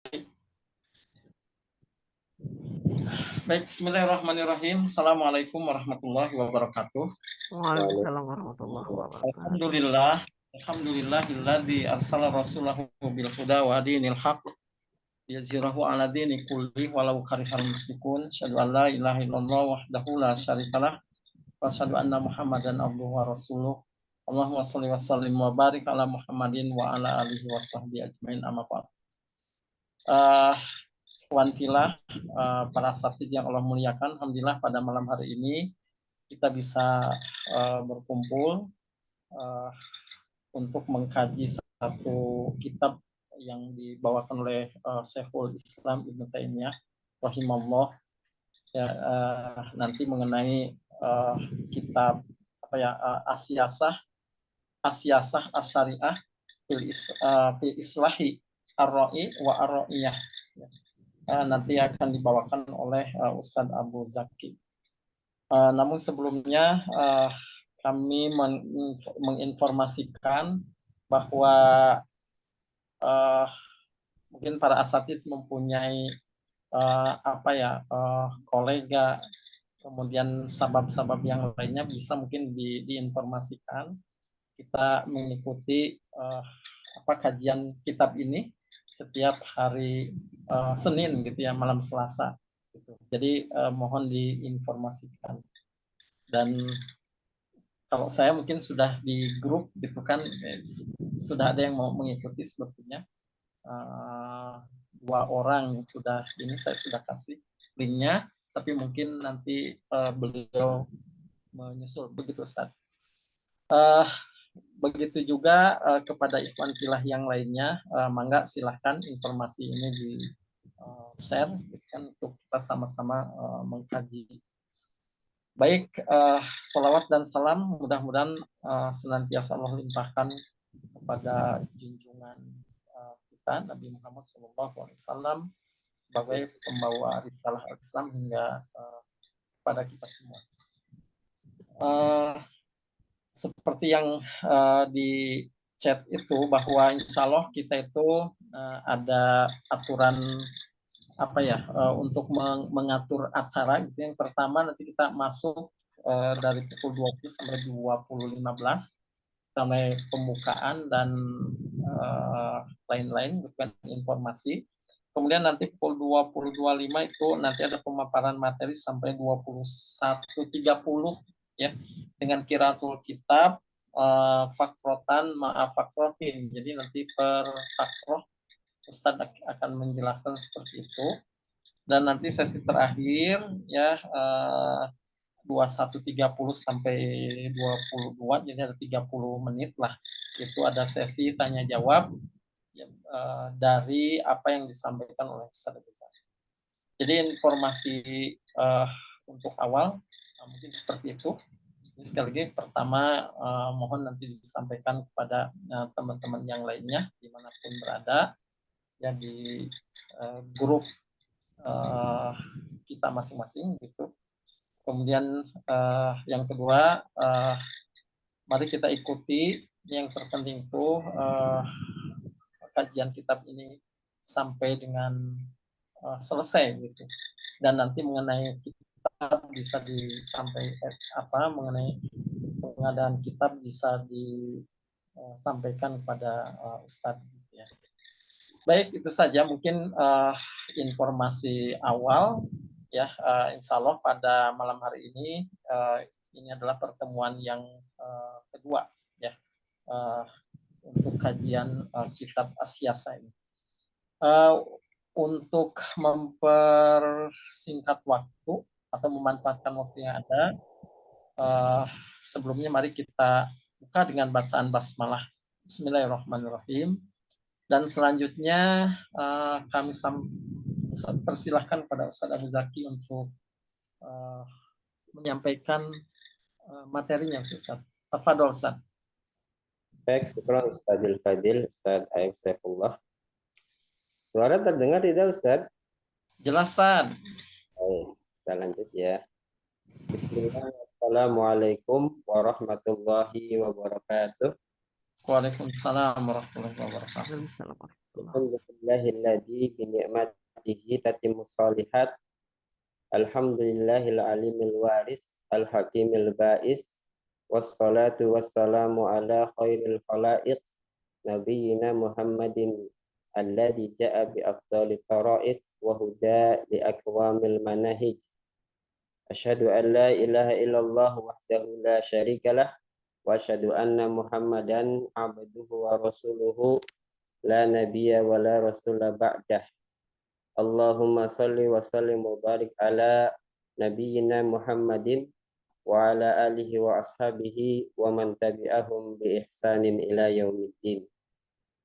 Baik, bismillahirrahmanirrahim. Assalamualaikum warahmatullahi wabarakatuh. Waalaikumsalam warahmatullahi wabarakatuh. Alhamdulillahilladzi arsala rasulahu bil huda wa dinil haqq liyuzhirahu 'ala dini kulli walau karihal musyrikun. Asyhadu an la ilaha illallah wahdahu la syarikalah wa asyhadu anna Muhammadan abduhu wa rasuluh. Allahumma shalli wa sallim wa barik ala Muhammadin wa ala alihi wa sahbihi ajmain, amma ba'd. Ikhwan fillah, para asatidz yang Allah muliakan, alhamdulillah pada malam hari ini kita bisa berkumpul untuk mengkaji satu kitab yang dibawakan oleh Syekhul Islam Ibnu Taimiyah rahimahullah, ya, nanti mengenai kitab Asyasah Asyariah fil Islahi Ar-Ra'i wa Ar-Ra'iyah. Nanti akan dibawakan oleh Ustadz Abu Zaki. Namun sebelumnya kami menginformasikan bahwa mungkin para asatidz mempunyai kolega, kemudian sabab-sabab yang lainnya bisa mungkin diinformasikan. Kita mengikuti kajian kitab ini setiap hari Senin gitu ya, malam Selasa gitu. Jadi mohon diinformasikan. Dan kalau saya mungkin sudah di grup gitu kan, sudah ada yang mau mengikuti sebetulnya, 2 orang sudah, ini saya sudah kasih linknya, tapi mungkin nanti beliau menyusul, begitu Ustaz. Begitu juga kepada ikhwan fillah yang lainnya, mangga silahkan informasi ini di share gitu kan, untuk kita sama-sama mengkaji. Baik, sholawat dan salam mudah-mudahan senantiasa Allah limpahkan kepada junjungan kita Nabi Muhammad SAW sebagai pembawa risalah Islam hingga kepada kita semua. Seperti yang di chat itu, bahwa insya Allah kita itu ada aturan untuk mengatur acara gitu. Yang pertama, nanti kita masuk dari pukul 20 sampai 20.15 sampai pembukaan dan lain-lain bukan informasi. Kemudian nanti pukul 20.25 itu nanti ada pemaparan materi sampai 21.30 ya, dengan qiraatul kitab fakrotan maaf fakrotin. Jadi nanti per fakroh Ustadz akan menjelaskan seperti itu. Dan nanti sesi terakhir ya 21.30 sampai 22, jadi ada 30 menit lah. Itu ada sesi tanya jawab ya, dari apa yang disampaikan oleh Ustadz. Jadi informasi untuk awal mungkin seperti itu. Jadi sekali lagi, pertama mohon nanti disampaikan kepada teman-teman yang lainnya dimanapun berada ya, di grup kita masing-masing gitu. Kemudian yang kedua, mari kita ikuti yang terpenting itu kajian kitab ini sampai dengan selesai gitu. Dan nanti mengenai kitab bisa disampaikan mengenai pengadaan kitab bisa disampaikan kepada Ustadz gitu ya. Baik, itu saja mungkin informasi awal ya. Insya Allah pada malam hari ini adalah pertemuan yang kedua ya, untuk kajian kitab Asyasa ini. Untuk mempersingkat waktu atau memanfaatkan waktu yang ada, sebelumnya mari kita buka dengan bacaan basmalah. Bismillahirrahmanirrahim. Dan selanjutnya kami persilahkan kepada Ustadz Abu Zaki untuk menyampaikan materinya, Ustadz. Tafadhol, Ustadz. Baik, syukur Ustadzil Fadil, Ustadz Aib Saifullah. Suara terdengar tidak, Ustadz? Jelas, Ustadz. Baik, kita lanjut ya. Bismillahirrahmanirrahim. Assalamualaikum warahmatullahi wabarakatuh. Waalaikumsalam warahmatullahi wabarakatuh. Alhamdulillahilladzi bi ni'matihi tatimmus shalihat. Alhamdulillahil alimil waris al-hakimil ba'is. Wassalatu wassalamu ala khairil khalaiq nabiyyina Muhammadin alladzi ja'a bi afdalit tara'iq wa huda li akwamil manahij. Asyhadu an la ilaha illallah wahdahu la syarikalah wa asyhadu anna Muhammadan abduhu wa rasuluhu la nabiyya wa la rasula ba'dah. Allahumma salli wa sallim wa barik ala nabiyyina Muhammadin wa ala alihi wa ashabihi wa man tabi'ahum bi ihsanin ila yaumiddin.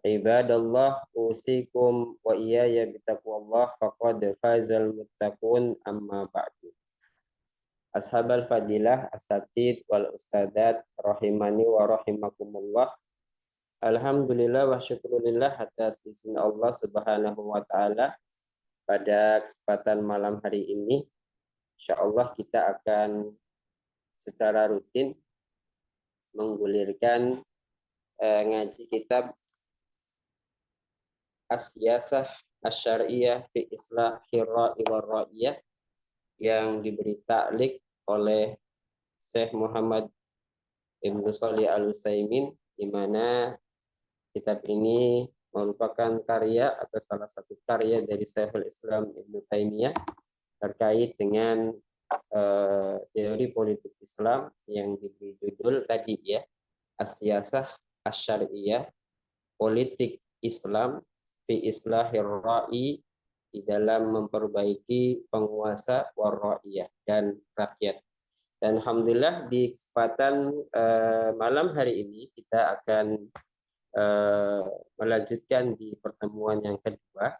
Ibadallah, usikum wa iyaya bitaqwallah faqad fazal muttaqun, amma ba'du. Ashabal fadilah, asatid wal ustadat rahimani wa rahimakumullah. Alhamdulillah wa syukurillah atas izin Allah Subhanahu wa taala, pada kesempatan malam hari ini insyaallah kita akan secara rutin menggulirkan ngaji kitab As-Siyasah Asy-Syar'iyyah fi Islahir Ra'i war Ra'iyah yang diberi ta'liq oleh Syekh Muhammad Ibnu Shalih Al-Utsaimin, di mana kitab ini merupakan karya atau salah satu karya dari Syekhul Islam Ibnu Taimiyah terkait dengan teori politik Islam yang diberi judul tadi ya, As-Siyasah Asy-Syar'iyyah, politik Islam fi Islahir Ra'i, di dalam memperbaiki penguasa war ra'iyah dan rakyat. Dan alhamdulillah di kesempatan malam hari ini kita akan melanjutkan di pertemuan yang kedua,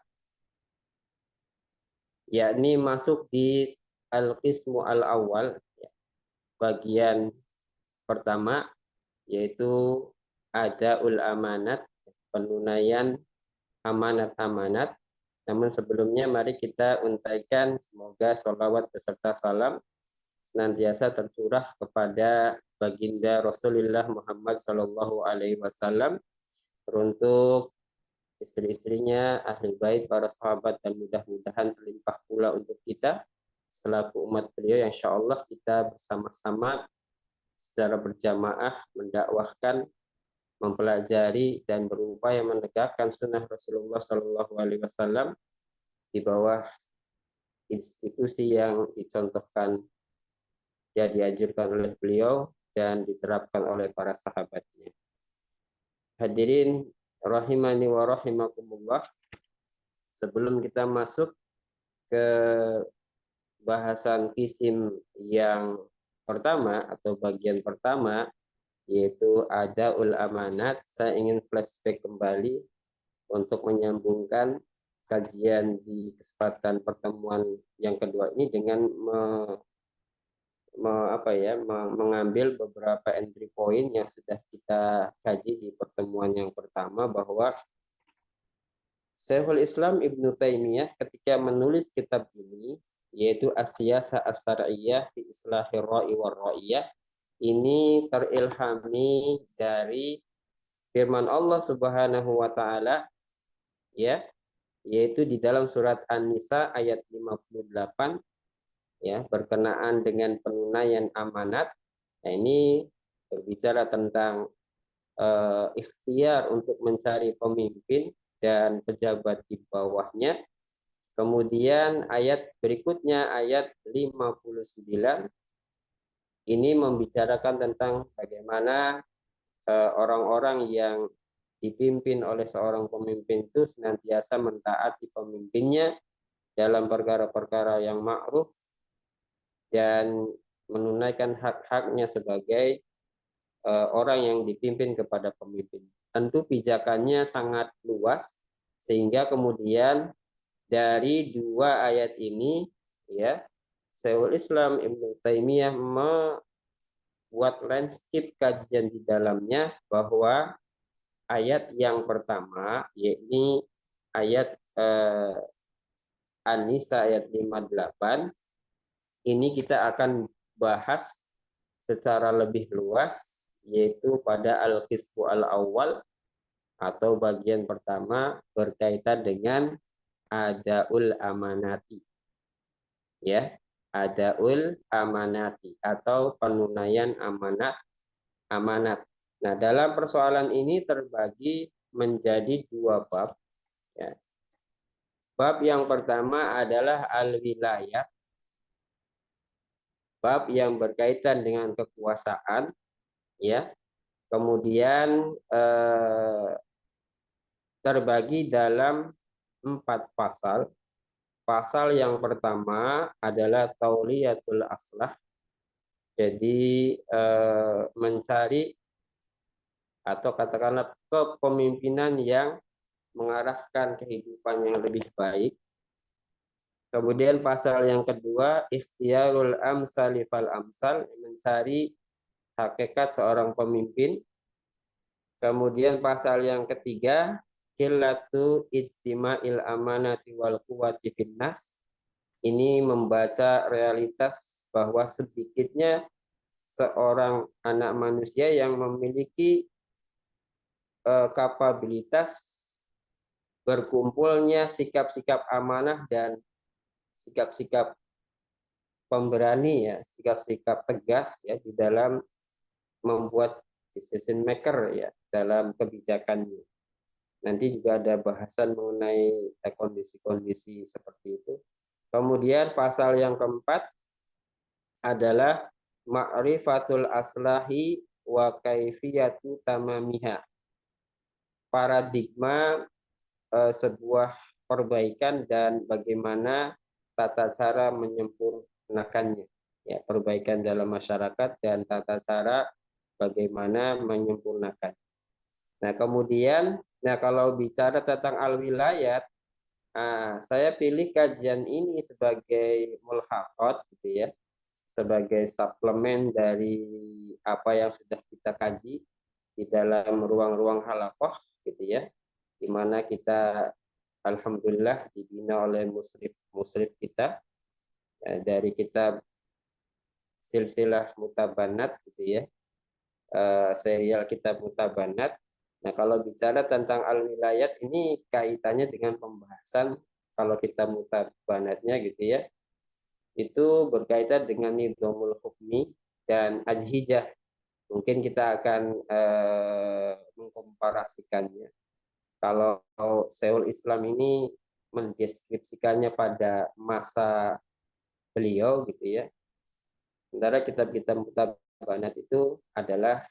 yakni masuk di al-qismu al-awwal, bagian pertama, yaitu adaul amanat, penunaian amanat-amanat. Namun sebelumnya mari kita untaikan semoga sholawat beserta salam senantiasa tercurah kepada baginda Rasulullah Muhammad Sallallahu Alaihi Wasallam, teruntuk istri-istrinya, ahli bait, para sahabat, dan mudah-mudahan terlimpah pula untuk kita selaku umat beliau yang insyaallah kita bersama-sama secara berjamaah mendakwahkan, mempelajari dan berupaya menegakkan sunnah Rasulullah Sallallahu Alaihi Wasallam di bawah institusi yang dicontohkan, ya dianjurkan oleh beliau dan diterapkan oleh para sahabatnya. Hadirin rahimani wa rahimakumullah, sebelum kita masuk ke bahasan kisim yang pertama atau bagian pertama, yaitu adaul amanat, saya ingin flashback kembali untuk menyambungkan kajian di kesempatan pertemuan yang kedua ini dengan mengambil beberapa entry point yang sudah kita kaji di pertemuan yang pertama, bahwa Syekhul Islam Ibnu Taimiyah ketika menulis kitab ini, yaitu As-Siyasah Asy-Syar'iyyah fi Islahir Ra'i war Ra'iyah, ini terilhami dari firman Allah Subhanahu wa taala, ya, yaitu di dalam surat An-Nisa ayat 58, ya, berkenaan dengan penunaian amanat. Nah, ini berbicara tentang ikhtiar untuk mencari pemimpin dan pejabat di bawahnya. Kemudian ayat berikutnya, ayat 59, ini membicarakan tentang bagaimana orang-orang yang dipimpin oleh seorang pemimpin itu senantiasa mentaati pemimpinnya dalam perkara-perkara yang ma'ruf dan menunaikan hak-haknya sebagai orang yang dipimpin kepada pemimpin. Tentu pijakannya sangat luas, sehingga kemudian dari dua ayat ini, ya, Syekhul Islam Ibnu Taimiyah membuat landscape kajian di dalamnya, bahwa ayat yang pertama, yakni ayat An-Nisa ayat 58, ini kita akan bahas secara lebih luas, yaitu pada al-qismu al-awwal, atau bagian pertama berkaitan dengan adaul amanati. Ya, adaul amanati atau penunaian amanat. Nah, dalam persoalan ini terbagi menjadi dua bab. Ya. Bab yang pertama adalah al-wilayah. Bab yang berkaitan dengan kekuasaan, ya. Kemudian terbagi dalam 4 pasal. Pasal yang pertama adalah tauliyatul aslah. Jadi mencari atau katakanlah kepemimpinan yang mengarahkan kehidupan yang lebih baik. Kemudian pasal yang kedua, ikhtiyarul amsali fal amsal, mencari hakikat seorang pemimpin. Kemudian pasal yang ketiga, qillatu ijtima'il amanati wal quwwati finnas. Ini membaca realitas bahwa sedikitnya seorang anak manusia yang memiliki kapabilitas berkumpulnya sikap-sikap amanah dan sikap-sikap pemberani, ya, sikap-sikap tegas, ya, di dalam membuat decision maker, ya, dalam kebijakannya. Nanti juga ada bahasan mengenai kondisi-kondisi seperti itu. Kemudian pasal yang keempat adalah ma'rifatul aslahi wa kaifiyatu tamamiha. Paradigma sebuah perbaikan dan bagaimana tata cara menyempurnakannya. Ya, perbaikan dalam masyarakat dan tata cara bagaimana menyempurnakan. Nah, kemudian, kalau bicara tentang al-wilayat, saya pilih kajian ini sebagai mulhaqat, gitu ya, sebagai suplemen dari apa yang sudah kita kaji di dalam ruang-ruang halaqah, gitu ya, di mana kita alhamdulillah dibina oleh musrif kita, dari kitab silsilah mutabanat, gitu ya, serial kitab mutabanat. Nah, kalau bicara tentang al-wilayat ini kaitannya dengan pembahasan, kalau kita mutabanatnya, gitu ya, itu berkaitan dengan nidhamul hukmi dan ajhijah. Mungkin kita akan mengkomparasikannya. Kalau Syekhul Islam ini mendeskripsikannya pada masa beliau, gitu ya. Sementara kitab-kitab mutabanat itu adalah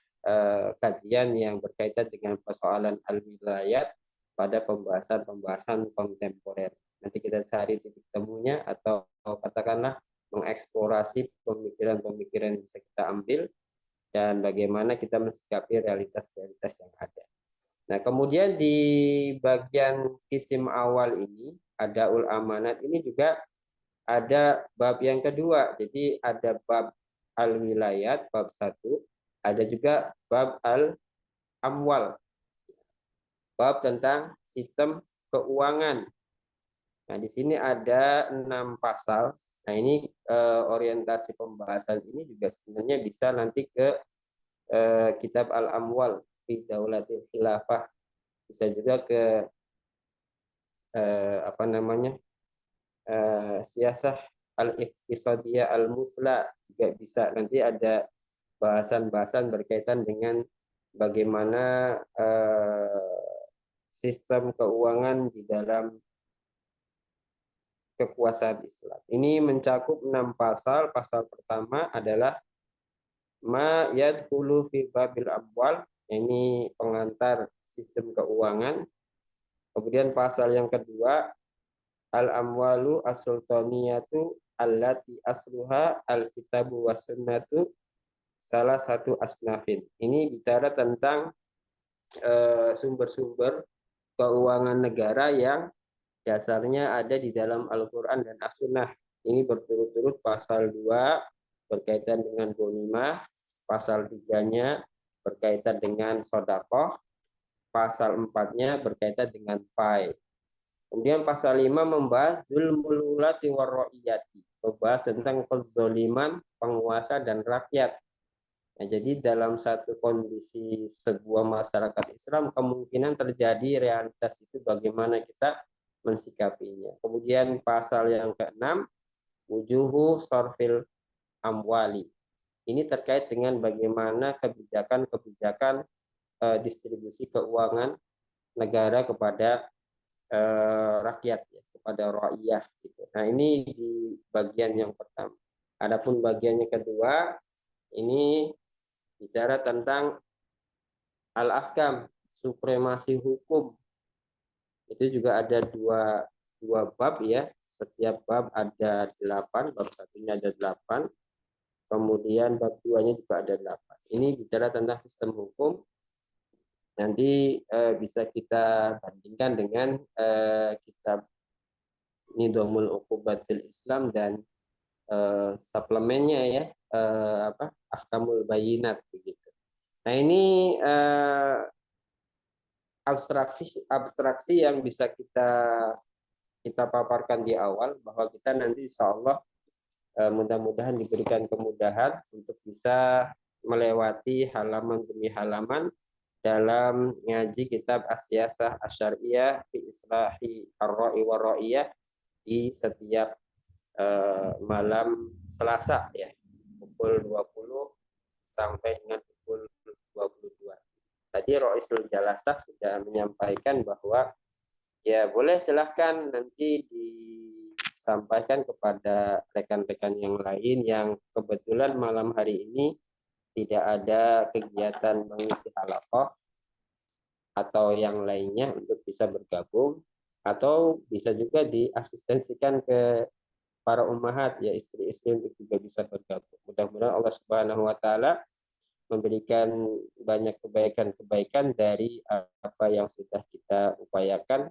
kajian yang berkaitan dengan persoalan al-wilayat pada pembahasan-pembahasan kontemporer. Nanti kita cari titik temunya atau katakanlah mengeksplorasi pemikiran-pemikiran yang bisa kita ambil dan bagaimana kita mensikapi realitas-realitas yang ada. Nah, kemudian di bagian kisim awal ini, ada ul amanat, ini juga ada bab yang kedua. Jadi ada bab al-wilayat, bab 1, ada juga bab al-amwal, bab tentang sistem keuangan. Nah, di sini ada 6 pasal. Nah, ini orientasi pembahasan ini juga sebenarnya bisa nanti ke kitab al-amwal fi daulatil khilafah, bisa juga ke siyasah al-iqtisadiyah al-musla, juga bisa. Nanti ada bahasan-bahasan berkaitan dengan bagaimana sistem keuangan di dalam kekuasaan Islam. Ini mencakup 6 pasal. Pasal pertama adalah ma yadkhulu fi babil amwal, ini pengantar sistem keuangan. Kemudian pasal yang kedua, al-amwalu as-sultaniyatu allati asluha al-kitabu was sunnatu salah satu asnafin. Ini bicara tentang sumber-sumber keuangan negara yang dasarnya ada di dalam Al-Quran dan As-Sunnah. Ini berturut-turut pasal 2 berkaitan dengan ghanimah, pasal 3-nya berkaitan dengan sedekah, pasal 4-nya berkaitan dengan fai. Kemudian pasal 5 membahas zulmul ulati war ra'iyati, membahas tentang kezaliman penguasa dan rakyat. Nah, jadi dalam satu kondisi sebuah masyarakat Islam kemungkinan terjadi realitas itu bagaimana kita mensikapinya. Kemudian pasal yang ke-6, wujuhu sorfil amwali. Ini terkait dengan bagaimana kebijakan-kebijakan distribusi keuangan negara kepada rakyat, ya, kepada rakyat gitu. Nah, ini di bagian yang pertama. Adapun bagian yang kedua, ini bicara tentang al-ahkam, supremasi hukum. Itu juga ada dua bab ya. Setiap bab ada 8, bab satunya ada 8. Kemudian bab 2-nya juga ada 8. Ini bicara tentang sistem hukum. Nanti bisa kita bandingkan dengan kitab Nidhamul Uqubatil Islam dan suplemennya ya, Ahkamul Bayinat begitu. Nah, ini abstraksi yang bisa kita paparkan di awal, bahwa kita nanti insya Allah mudah-mudahan diberikan kemudahan untuk bisa melewati halaman demi halaman dalam ngaji kitab As-Siyasah Asy-Syar'iyyah fi Islahi Ar-Ra'i wa Ra'iyah di setiap malam Selasa ya, pukul 20 sampai dengan pukul 22. Tadi Roisul Jalasah sudah menyampaikan bahwa ya boleh silahkan nanti disampaikan kepada rekan-rekan yang lain yang kebetulan malam hari ini tidak ada kegiatan mengisi halaqah atau yang lainnya untuk bisa bergabung, atau bisa juga diasistensikan ke para ummahat ya, istri-istri untuk juga bisa bergabung. Mudah-mudahan Allah Subhanahu wa taala memberikan banyak kebaikan-kebaikan dari apa yang sudah kita upayakan.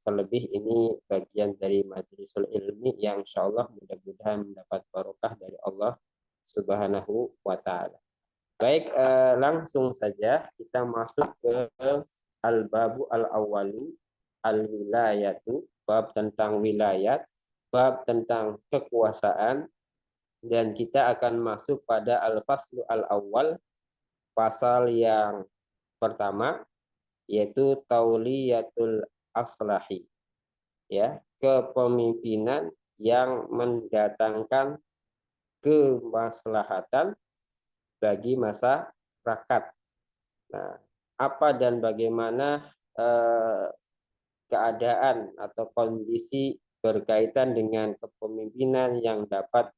Terlebih ini bagian dari majlisul ilmi yang insya Allah mudah-mudahan mendapat barokah dari Allah Subhanahu wa taala. Baik, langsung saja kita masuk ke al-babu al-awwalu al-wilayatu, bab tentang wilayat, bab tentang kekuasaan, dan kita akan masuk pada al-faslu al-awwal, pasal yang pertama, yaitu tauliyatul aslahi, ya, kepemimpinan yang mendatangkan kemaslahatan bagi masyarakat. Nah, apa dan bagaimana keadaan atau kondisi berkaitan dengan kepemimpinan yang dapat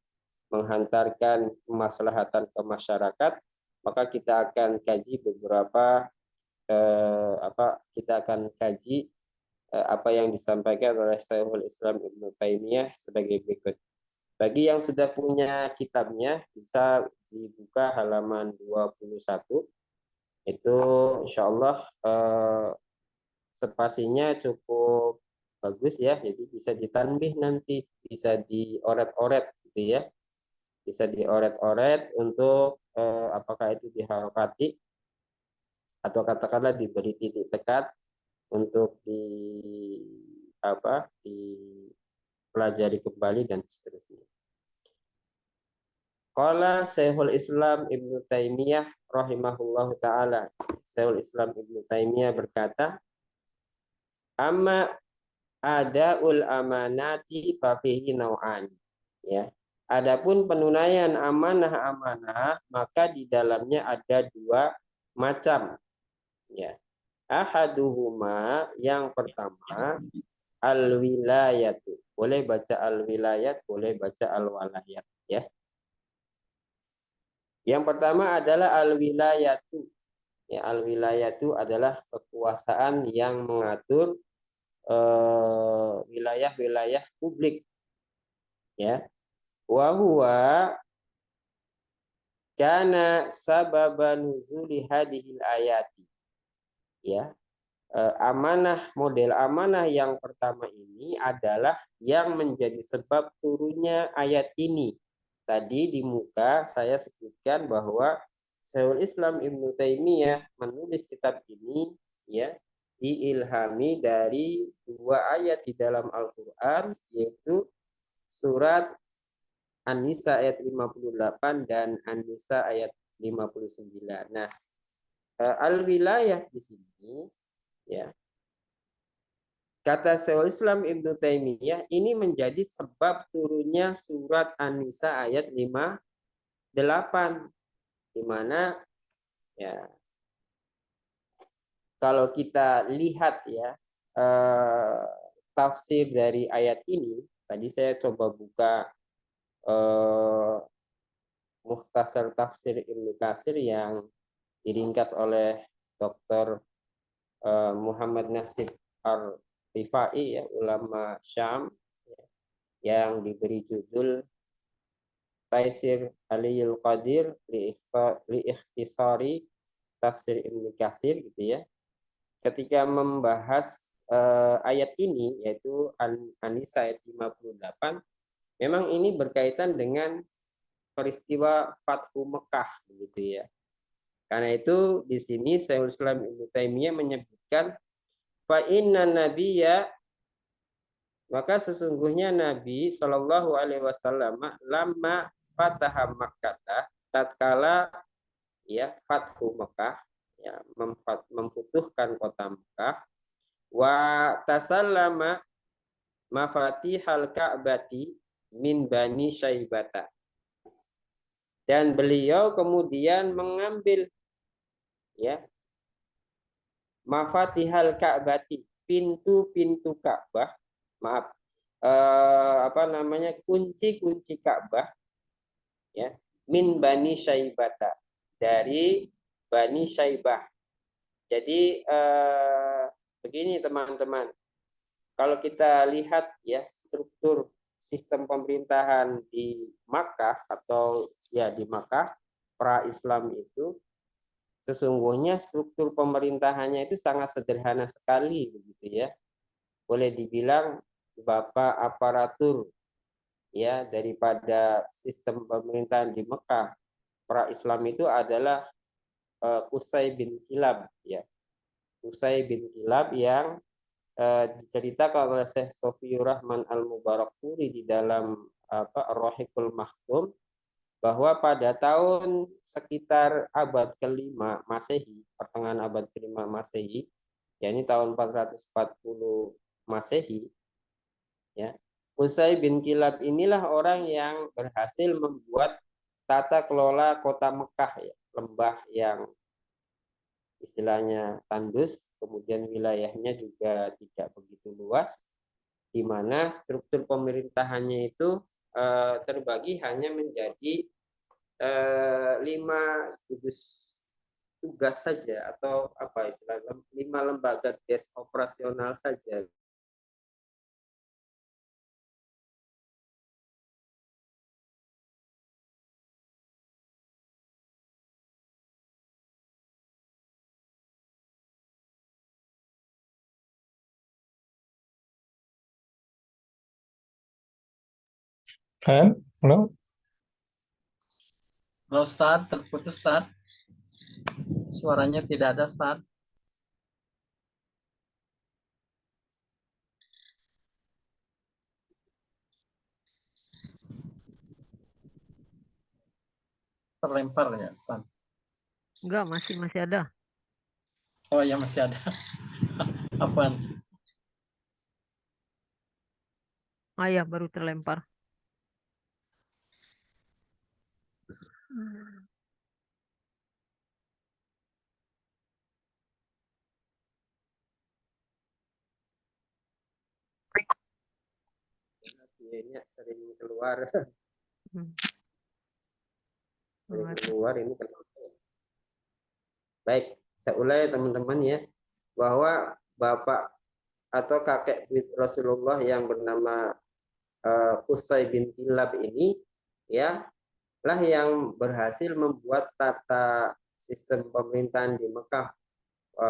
menghantarkan kemaslahatan ke masyarakat, maka kita akan kaji beberapa apa yang disampaikan oleh Syekhul Islam Ibnu Taimiyah sebagai berikut. Bagi yang sudah punya kitabnya, bisa dibuka halaman 21. Itu insya Allah spasinya cukup bagus ya, jadi bisa ditanbih nanti, bisa dioret-oret gitu ya. Bisa dioret-oret untuk apakah itu diharokati atau katakanlah diberi titik tekat untuk dipelajari kembali dan seterusnya. Qala Syekhul Islam Ibnu Taimiyah rahimahullahu taala. Syekhul Islam Ibnu Taimiyah berkata, amma adaul amanati fa fihi nau'an. Ya. Adapun penunaian amanah-amanah, maka di dalamnya ada dua macam. Ya. Ahaduhuma, yang pertama, al-wilayatu. Boleh baca al-wilayat, boleh baca al-walayat, ya. Yang pertama adalah al-wilayatu. Ya, al-wilayatu adalah kekuasaan yang mengatur wilayah-wilayah publik. Ya. Wa huwa kana sababan nuzuli hadhil ayati. Ya. Model amanah yang pertama ini adalah yang menjadi sebab turunnya ayat ini. Tadi di muka saya sebutkan bahwa Syekhul Islam Ibnu Taimiyah menulis kitab ini ya diilhami dari dua ayat di dalam Al-Qur'an, yaitu surat An-Nisa ayat 58 dan An-Nisa ayat 59. Nah, al-wilayah di sini ya. Kata Syekhul Islam Ibnu Taimiyah ini menjadi sebab turunnya surat An-Nisa ayat 58 di mana ya kalau kita lihat ya tafsir dari ayat ini, tadi saya coba buka Mukhtasar Tafsir Ibnu Katsir yang diringkas oleh Dr. Muhammad Nasib Ar-Rifai, ya, ulama Syam, yang diberi judul Taisir Aliyul Qadir li ikhtisari Tafsir Ibnu Katsir, gitu ya. Ketika membahas ayat ini, yaitu An-Nisa ayat 58, memang ini berkaitan dengan peristiwa Fathu Mekah, begitu ya. Karena itu di sini Syekhul Islam Ibnu Taimiyah menyebutkan fa inna nabiyya, maka sesungguhnya Nabi Shallallahu alaihi wasallam lama fataha Makkah, tatkala ya Fathu Mekah, ya memfutuhkan kota Mekah, wa tasallama mafatihal Ka'bati min Bani Syaibata, dan beliau kemudian mengambil ya mafatihal Ka'bati, pintu-pintu Ka'bah, maaf, kunci-kunci Ka'bah, ya, min Bani Syaibata, dari Bani Syaibah. Jadi begini teman-teman, kalau kita lihat ya struktur sistem pemerintahan di Makkah atau ya di Makkah pra-Islam itu, sesungguhnya struktur pemerintahannya itu sangat sederhana sekali, begitu ya. Boleh dibilang bapak aparatur ya daripada sistem pemerintahan di Mekah pra-Islam itu adalah Qusay bin Kilab, ya. Qusay bin Kilab yang diceritakan oleh Syekh Sofiur Rahman Al-Mubarakfuri di dalam Ar-Rahiqul Maktum, bahwa pada tahun sekitar abad ke-5 Masehi, pertengahan abad ke-5 Masehi, yakni tahun 440 Masehi, ya, Qusay bin Kilab inilah orang yang berhasil membuat tata kelola kota Mekah, ya, lembah yang istilahnya tandus, kemudian wilayahnya juga tidak begitu luas, di mana struktur pemerintahannya itu terbagi hanya menjadi 5 gugus tugas saja, atau apa istilahnya 5 lembaga desk operasional saja. Halo? Halo Ustaz, terputus Ustaz. Suaranya tidak ada Ustaz. Terlempar ya Ustaz. Enggak, masih ada. Oh ya, masih ada. Apaan? Ya, baru terlempar. Ini sering keluar. Hmm. Keluar ini kenapa? Baik, saya ulangi teman-teman ya, bahwa bapak atau kakek Rasulullah yang bernama Qusay bin Kilab ini, ya, lah yang berhasil membuat tata sistem pemerintahan di Mekah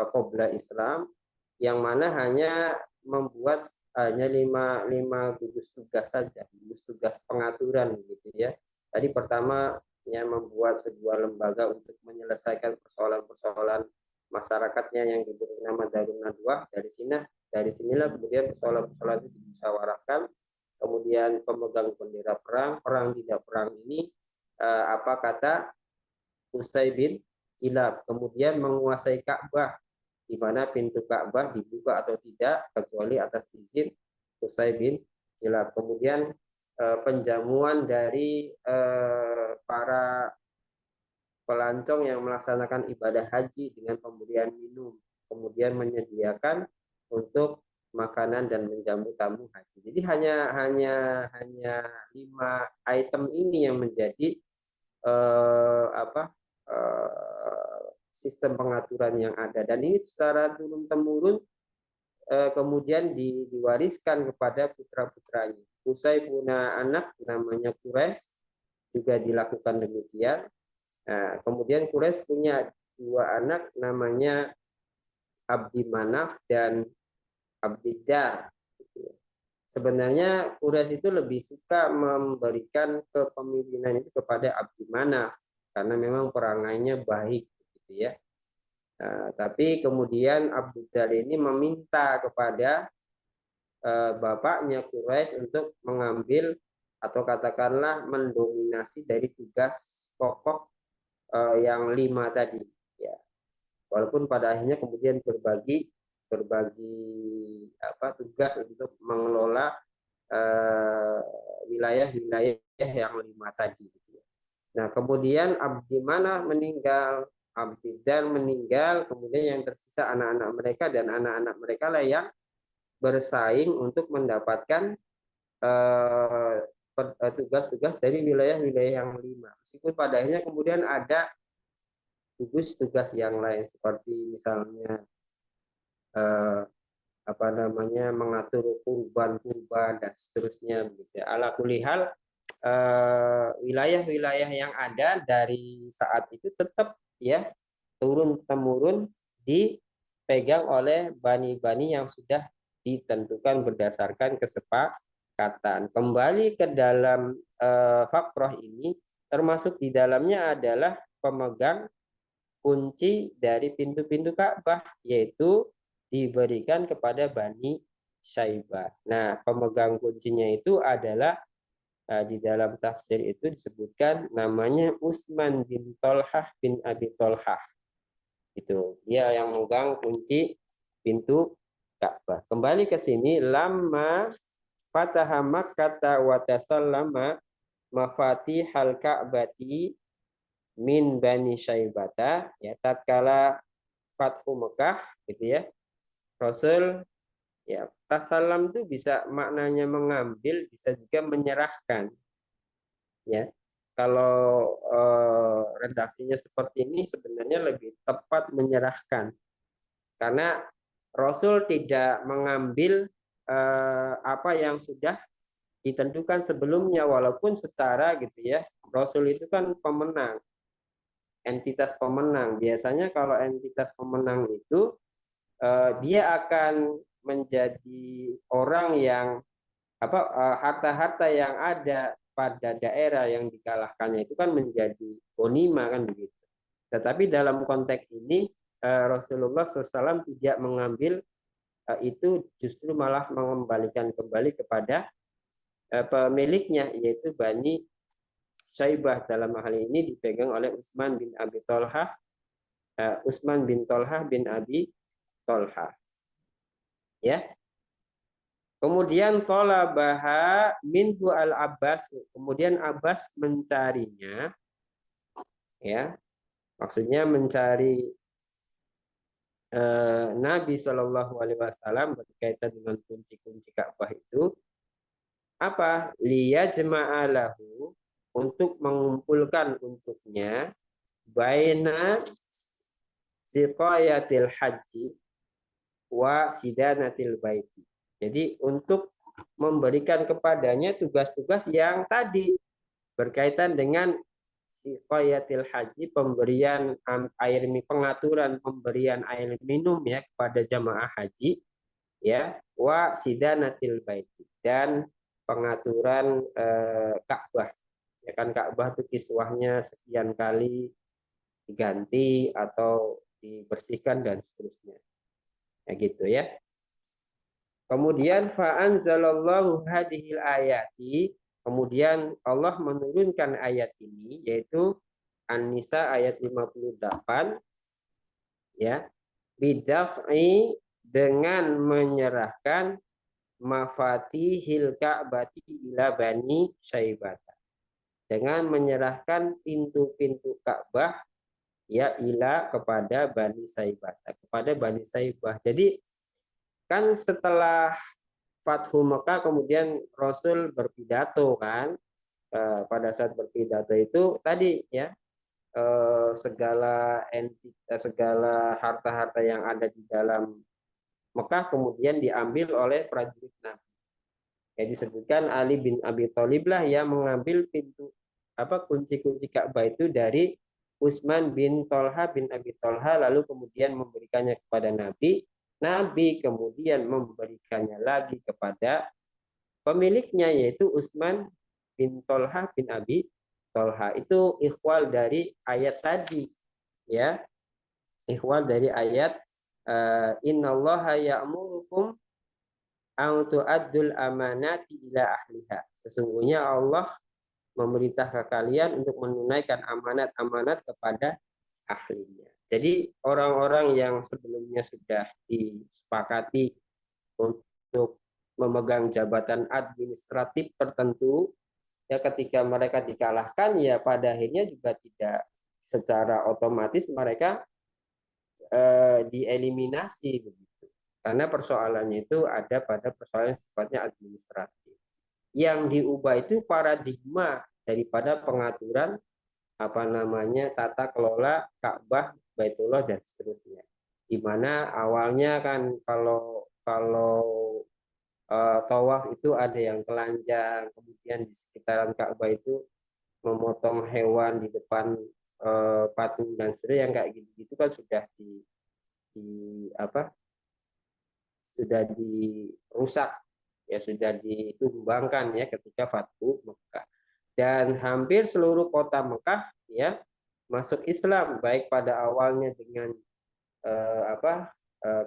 qobla Islam, yang mana hanya membuat hanya lima gugus tugas saja, gugus tugas pengaturan, gitu ya. Tadi pertama ya membuat sebuah lembaga untuk menyelesaikan persoalan-persoalan masyarakatnya yang diberi nama Darun Nadwah. Dari sinilah kemudian persoalan-persoalan itu dimusyawarahkan, kemudian pemegang bendera perang, perang tidak perang ini apa kata Qusay bin Kilab, kemudian menguasai Ka'bah, di mana pintu Ka'bah dibuka atau tidak kecuali atas izin Qusay bin Kilab. Kemudian penjamuan dari para pelancong yang melaksanakan ibadah haji dengan pemberian minum, kemudian menyediakan untuk makanan dan menjamu tamu haji. Jadi hanya 5 item ini yang menjadi sistem pengaturan yang ada, dan ini secara turun temurun kemudian diwariskan kepada putra-putranya. Qusay punya anak namanya Quraisy, juga dilakukan demikian. Nah, kemudian Quraisy punya 2 anak namanya Abdi Manaf dan Abdiddar. Sebenarnya Quraisy itu lebih suka memberikan kepemimpinan itu kepada Abdi Manaf karena memang perangainya baik, gitu ya. Tapi kemudian Abdiddar ini meminta kepada bapaknya Quraisy untuk mengambil atau katakanlah mendominasi dari tugas pokok yang 5 tadi. Ya. Walaupun pada akhirnya kemudian berbagi tugas untuk mengelola wilayah-wilayah yang 5 tadi. Nah, kemudian Abdi Manaf meninggal, Abdiddar meninggal, kemudian yang tersisa anak-anak mereka, dan anak-anak mereka lah yang bersaing untuk mendapatkan tugas-tugas dari wilayah-wilayah yang 5. Meskipun pada akhirnya kemudian ada tugas-tugas yang lain seperti misalnya mengatur kurban dan seterusnya, begitu. Ala kulihal wilayah-wilayah yang ada dari saat itu tetap ya turun temurun dipegang oleh bani-bani yang sudah ditentukan berdasarkan kesepakatan. Kembali ke dalam fakroh ini, termasuk di dalamnya adalah pemegang kunci dari pintu-pintu Ka'bah, yaitu diberikan kepada Bani Syaibah. Nah, pemegang kuncinya itu adalah di dalam tafsir itu disebutkan namanya Utsman bin Tolhah bin Abi Tolhah. Itu dia yang memegang kunci pintu Ka'bah. Kembali ke sini, lamma fataha Makkah wa tasallama mafatihal Ka'bati min Bani Syaibata, ya tatkala Fathu Mekah, gitu ya. Rasul ya tasalam itu bisa maknanya mengambil, bisa juga menyerahkan. Ya. Kalau redaksinya seperti ini sebenarnya lebih tepat menyerahkan. Karena Rasul tidak mengambil apa yang sudah ditentukan sebelumnya, walaupun secara gitu ya, Rasul itu kan pemenang, entitas pemenang. Biasanya kalau entitas pemenang itu dia akan menjadi orang yang harta-harta yang ada pada daerah yang dikalahkannya itu kan menjadi ghanimah, kan begitu. Tetapi dalam konteks ini Rasulullah SAW tidak mengambil itu, justru malah mengembalikan kembali kepada pemiliknya, yaitu Bani Syaibah. Dalam hal ini dipegang oleh Utsman bin Abi Tolhah, Utsman bin Tolhah bin Abi Tolhah. Ya. Kemudian talabaha minhu al-Abbas, kemudian Abbas mencarinya, ya. Maksudnya mencari Nabi Shallallahu alaihi wasallam berkaitan dengan kunci-kunci Ka'bah itu apa? Liyajma'alahu, untuk mengumpulkan untuknya baina siqayatil haji wa sidanatil baiti. Jadi untuk memberikan kepadanya tugas-tugas yang tadi berkaitan dengan siqayatil haji, pemberian air, pengaturan pemberian air minum ya kepada jamaah haji, ya, wa sidanatil baiti, dan pengaturan Ka'bah. Ya kan, Ka'bah itu kiswahnya sekian kali diganti atau dibersihkan dan seterusnya. Ya gitu ya. Kemudian fa'anzalallahu hadhil ayati, kemudian Allah menurunkan ayat ini, yaitu An-Nisa ayat 58, ya, bidaf'i, dengan menyerahkan mafatihil ka'bati ila bani Syaibata, dengan menyerahkan pintu-pintu Ka'bah ya ila kepada Bani Saibata, kepada Bani Saibah. Jadi kan setelah Fathu Mekah kemudian Rasul berpidato kan. Pada saat berpidato itu tadi ya, segala harta-harta yang ada di dalam Mekah kemudian diambil oleh prajurit Nabi. Ya, disebutkan Ali bin Abi Thalib lah yang mengambil pintu kunci-kunci Ka'bah itu dari Utsman bin Tolha bin Abi Tolha, lalu kemudian memberikannya kepada Nabi. Nabi kemudian memberikannya lagi kepada pemiliknya, yaitu Utsman bin Tolha bin Abi Tolha. Itu ikhwal dari ayat tadi, ya, ikhwal dari ayat innallaha ya'murukum an tu'addul amanati ila ahliha. Sesungguhnya Allah memerintahkan kalian untuk menunaikan amanat-amanat kepada ahlinya. Jadi orang-orang yang sebelumnya sudah disepakati untuk memegang jabatan administratif tertentu, ya ketika mereka dikalahkan, ya pada akhirnya juga tidak secara otomatis mereka dieliminasi begitu. Karena persoalannya itu ada pada persoalan sifatnya administratif. Yang diubah itu paradigma daripada pengaturan tata kelola Ka'bah, Baitullah dan seterusnya. Di mana awalnya kan kalau tawaf itu ada yang telanjang, kemudian di sekitaran Ka'bah itu memotong hewan di depan patung dan seterusnya, yang kayak gitu kan sudah sudah dirusak, ya sudah ditumbangkan ya ketika Fathu Mekah. Dan hampir seluruh kota Mekah ya masuk Islam, baik pada awalnya dengan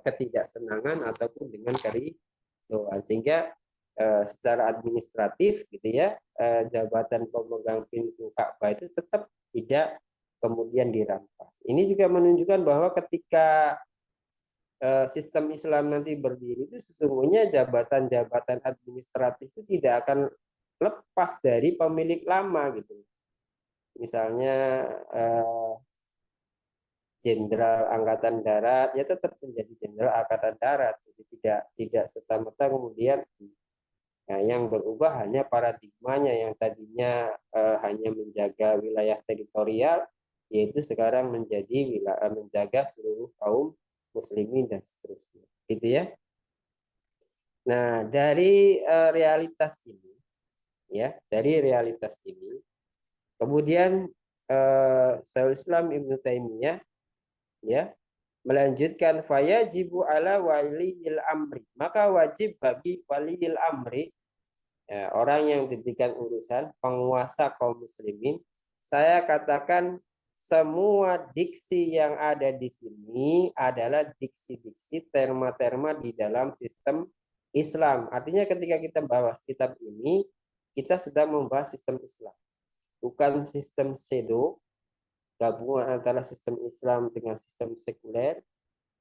ketidaksenangan ataupun dengan keriduan, sehingga secara administratif gitu ya, jabatan pemegang pintu Ka'bah itu tetap tidak kemudian dirampas. Ini juga menunjukkan bahwa ketika sistem Islam nanti berdiri itu sesungguhnya jabatan-jabatan administratif itu tidak akan lepas dari pemilik lama gitu. Misalnya Jenderal Angkatan Darat ya tetap menjadi Jenderal Angkatan Darat, jadi tidak serta-merta kemudian yang berubah hanya paradigmanya, yang tadinya hanya menjaga wilayah teritorial, yaitu sekarang menjaga seluruh kaum muslimin dan seterusnya, gitu ya. Nah, dari realitas ini, ya, kemudian Syekhul Islam Ibnu Taimiyah ya melanjutkan fayajibu ala waliyil amri, maka wajib bagi waliyil amri, ya, orang yang diberikan urusan, penguasa kaum muslimin. Saya katakan semua diksi yang ada di sini adalah diksi-diksi terma-terma di dalam sistem Islam. Artinya ketika kita bahas kitab ini, kita sedang membahas sistem Islam, bukan sistem pseudo, gabungan antara sistem Islam dengan sistem sekuler,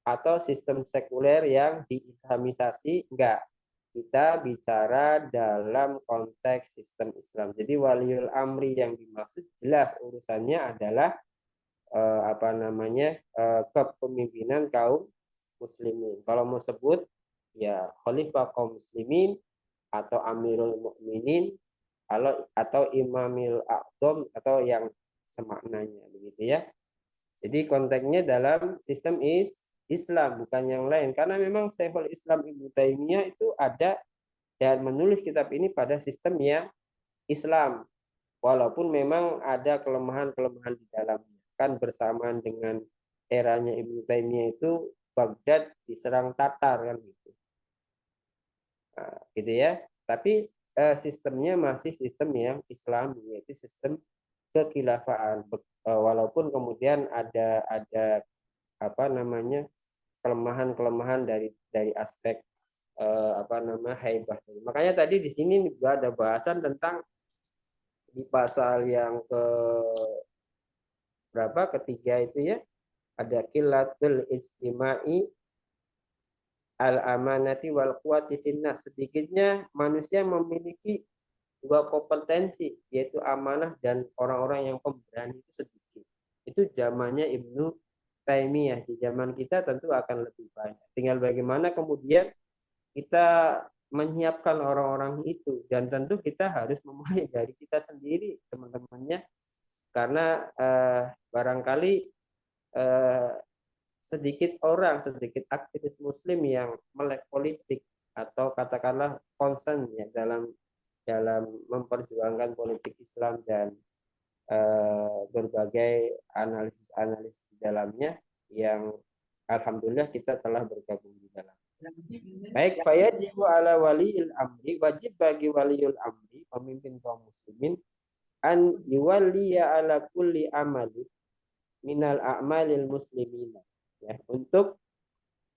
atau sistem sekuler yang diislamisasi. Enggak, kita bicara dalam konteks sistem Islam. Jadi waliul amri yang dimaksud jelas urusannya adalah kepemimpinan kaum muslimin. Kalau mau sebut ya khalifah kaum muslimin atau amirul mukminin atau imamil a'dham atau yang semaknanya begitu ya. Jadi konteksnya dalam sistem Islam, bukan yang lain. Karena memang Syekhul Islam Ibnu Taimiyah itu ada dan menulis kitab ini pada sistem yang Islam. Walaupun memang ada kelemahan-kelemahan di dalamnya. Kan bersamaan dengan eranya Ibnu Taimiyah itu Baghdad diserang Tatar kan gitu. Nah, gitu ya. Tapi sistemnya masih sistem yang Islam, yaitu sistem kekhilafaan. Walaupun kemudian ada kelemahan-kelemahan dari aspek haibah. Makanya tadi di sini juga ada bahasan tentang di pasal yang ke berapa, ketiga itu ya, ada qillatul ijtima'i al amanati wal quwwati finnas. Sedikitnya manusia memiliki dua kompetensi, yaitu amanah dan orang-orang yang pemberani itu sedikit. Itu zamannya Ibnu Taimiyah. Di zaman kita tentu akan lebih banyak. Tinggal bagaimana kemudian kita menyiapkan orang-orang itu, dan tentu kita harus memulai dari kita sendiri, teman-temannya, karena barangkali sedikit aktivis muslim yang melek politik atau katakanlah concern ya dalam memperjuangkan politik Islam dan berbagai analisis di dalamnya, yang alhamdulillah kita telah bergabung di dalam. Baik, fayajibu ala waliil amri, wajib bagi waliul amri, pemimpin kaum muslimin, an yuwalliya ala kulli amali minal a'malil muslimina, ya, untuk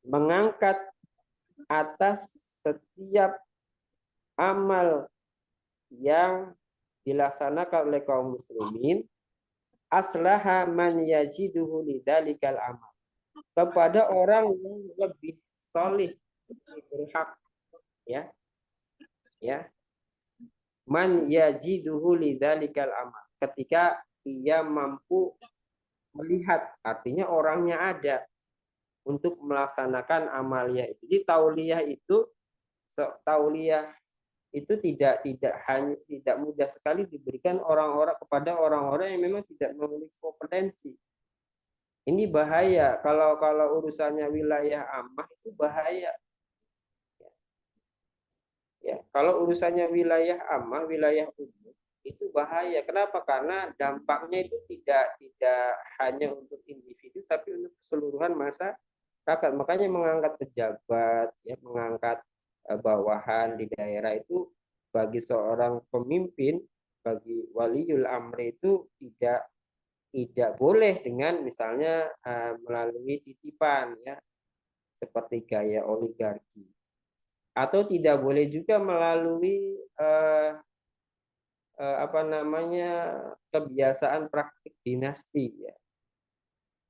mengangkat atas setiap amal yang dilaksanakan oleh kaum muslimin, aslaha man yajiduhu lidzalikal amal, kepada orang yang lebih solih, berhak, ya, man yajiduhu lidzalikal amal, ketika ia mampu melihat, artinya orangnya ada untuk melaksanakan amaliyah. Jadi tauliyah itu tidak mudah sekali diberikan kepada orang-orang yang memang tidak memiliki kompetensi. Ini bahaya kalau urusannya wilayah ammah, itu bahaya. Ya, kalau urusannya wilayah ammah, wilayah umum, itu bahaya. Kenapa? Karena dampaknya itu tidak hanya untuk individu, tapi untuk keseluruhan masyarakat. Makanya mengangkat pejabat, ya, mengangkat bawahan di daerah itu bagi seorang pemimpin, bagi waliul amri itu tidak boleh dengan misalnya melalui titipan, ya, seperti gaya oligarki, atau tidak boleh juga melalui kebiasaan praktik dinasti, ya.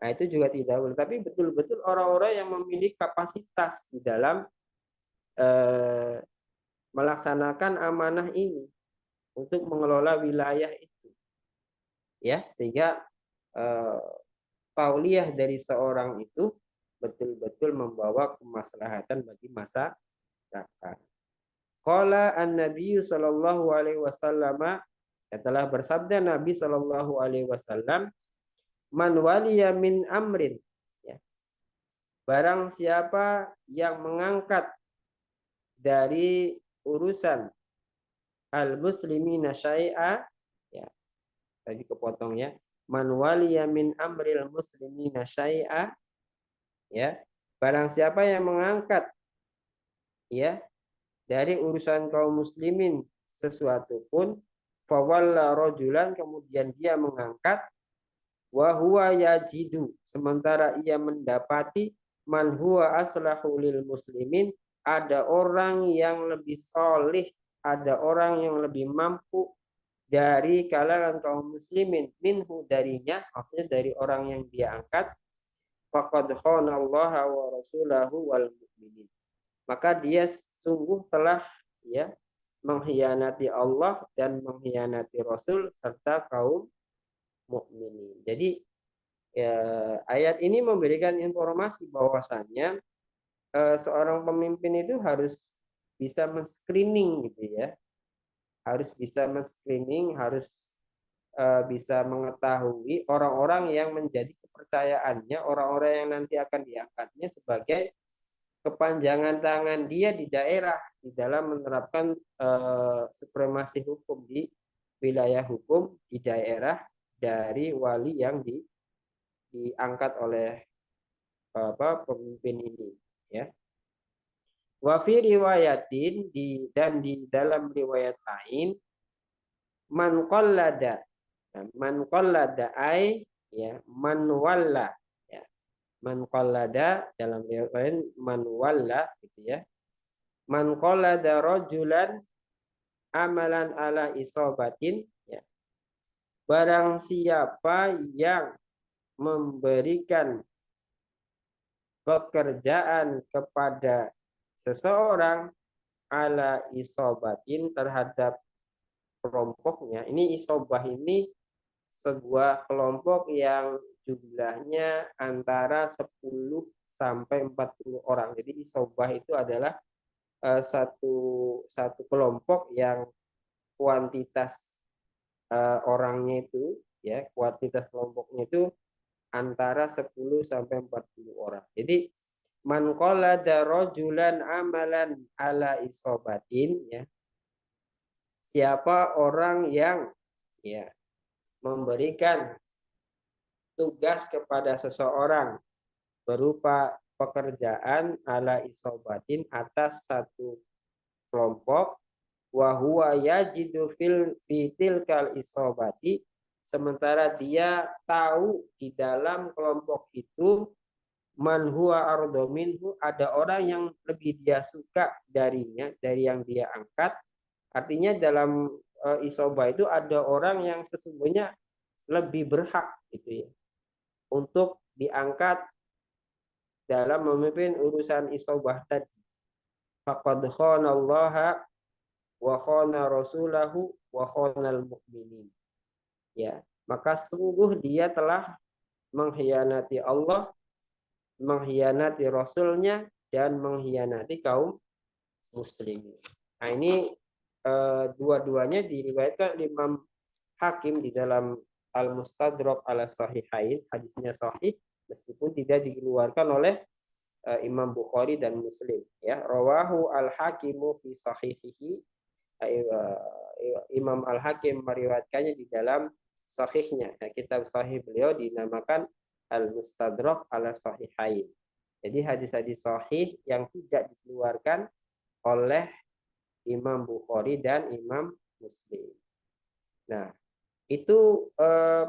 Nah, itu juga tidak boleh, tapi betul-betul orang-orang yang memiliki kapasitas di dalam melaksanakan amanah ini untuk mengelola wilayah itu, ya, sehingga tauliyah dari seorang itu betul-betul membawa kemaslahatan bagi masyarakat. Qala an-nabiy sallallahu alaihi wasallam, telah bersabda Nabi sallallahu alaihi wasallam, man waliya min amrin, ya, barang siapa yang mengangkat dari urusan al-muslimina syai'a, ya, tadi kepotong, ya, man waliya min amril muslimina syai'a, ya, barang siapa yang mengangkat, ya, dari urusan kaum muslimin sesuatu pun, fawalla rajulan, kemudian dia mengangkat, wa huwa yajidu, sementara ia mendapati, man huwa aslahu lil muslimin, ada orang yang lebih solih, ada orang yang lebih mampu dari kalangan kaum muslimin, minhu, darinya, maksudnya dari orang yang dia angkat, faqad khanallaha wa rasulahu wal mu'minin, maka dia sungguh telah, ya, mengkhianati Allah dan mengkhianati Rasul serta kaum mukminin. Jadi ya, ayat ini memberikan informasi bahwasannya seorang pemimpin itu harus bisa men-screening, gitu ya, harus bisa men-screening, harus bisa mengetahui orang-orang yang menjadi kepercayaannya, orang-orang yang nanti akan diangkatnya sebagai kepanjangan tangan dia di daerah di dalam menerapkan supremasi hukum di wilayah hukum di daerah dari wali yang diangkat oleh pemimpin ini, ya. Wa fi riwayatin, dan di dalam riwayat lain, man qallada ay, ya, man walla, man qallada, dalam riwayat man walla, gitu ya, Man qalada rajulan amalan ala isobatin, ya. Barang siapa yang memberikan pekerjaan kepada seseorang ala isobatin terhadap kelompoknya. Ini isobah ini sebuah kelompok yang jumlahnya antara 10 sampai 40 orang. Jadi isobah itu adalah satu kelompok yang kuantitas orangnya itu, ya, kuantitas kelompoknya itu antara 10 sampai 40 orang. Jadi man qalada rajulan amalan ala isobatin, ya. Siapa orang yang, ya, memberikan tugas kepada seseorang berupa pekerjaan ala isobatin atas satu kelompok, wa huwa yajidu fi tilkal isobati, sementara dia tahu di dalam kelompok itu man huwa ardo minhu, ada orang yang lebih dia suka darinya, dari yang dia angkat. Artinya dalam isobah itu ada orang yang sesungguhnya lebih berhak gitu, ya, untuk diangkat dalam memimpin urusan isobah tadi. Faqad khanallaha wa khana rasulahu wa khanal mu'minin. Ya, maka sungguh dia telah mengkhianati Allah, mengkhianati Rasulnya, dan mengkhianati kaum muslimin. Nah, ini dua-duanya diriwayatkan Imam Hakim di dalam Al-Mustadrak ala Sahihain, hadisnya sahih meskipun tidak dikeluarkan oleh Imam Bukhari dan Muslim, ya. Rawahu al-Hakimu fi sahihihi, Imam Al-Hakim meriwayatkannya di dalam sahihnya. Nah, kitab sahih beliau dinamakan Al-Mustadrak ala Sahihain. Jadi hadis-hadis sahih yang tidak dikeluarkan oleh Imam Bukhari dan Imam Muslim. Nah, itu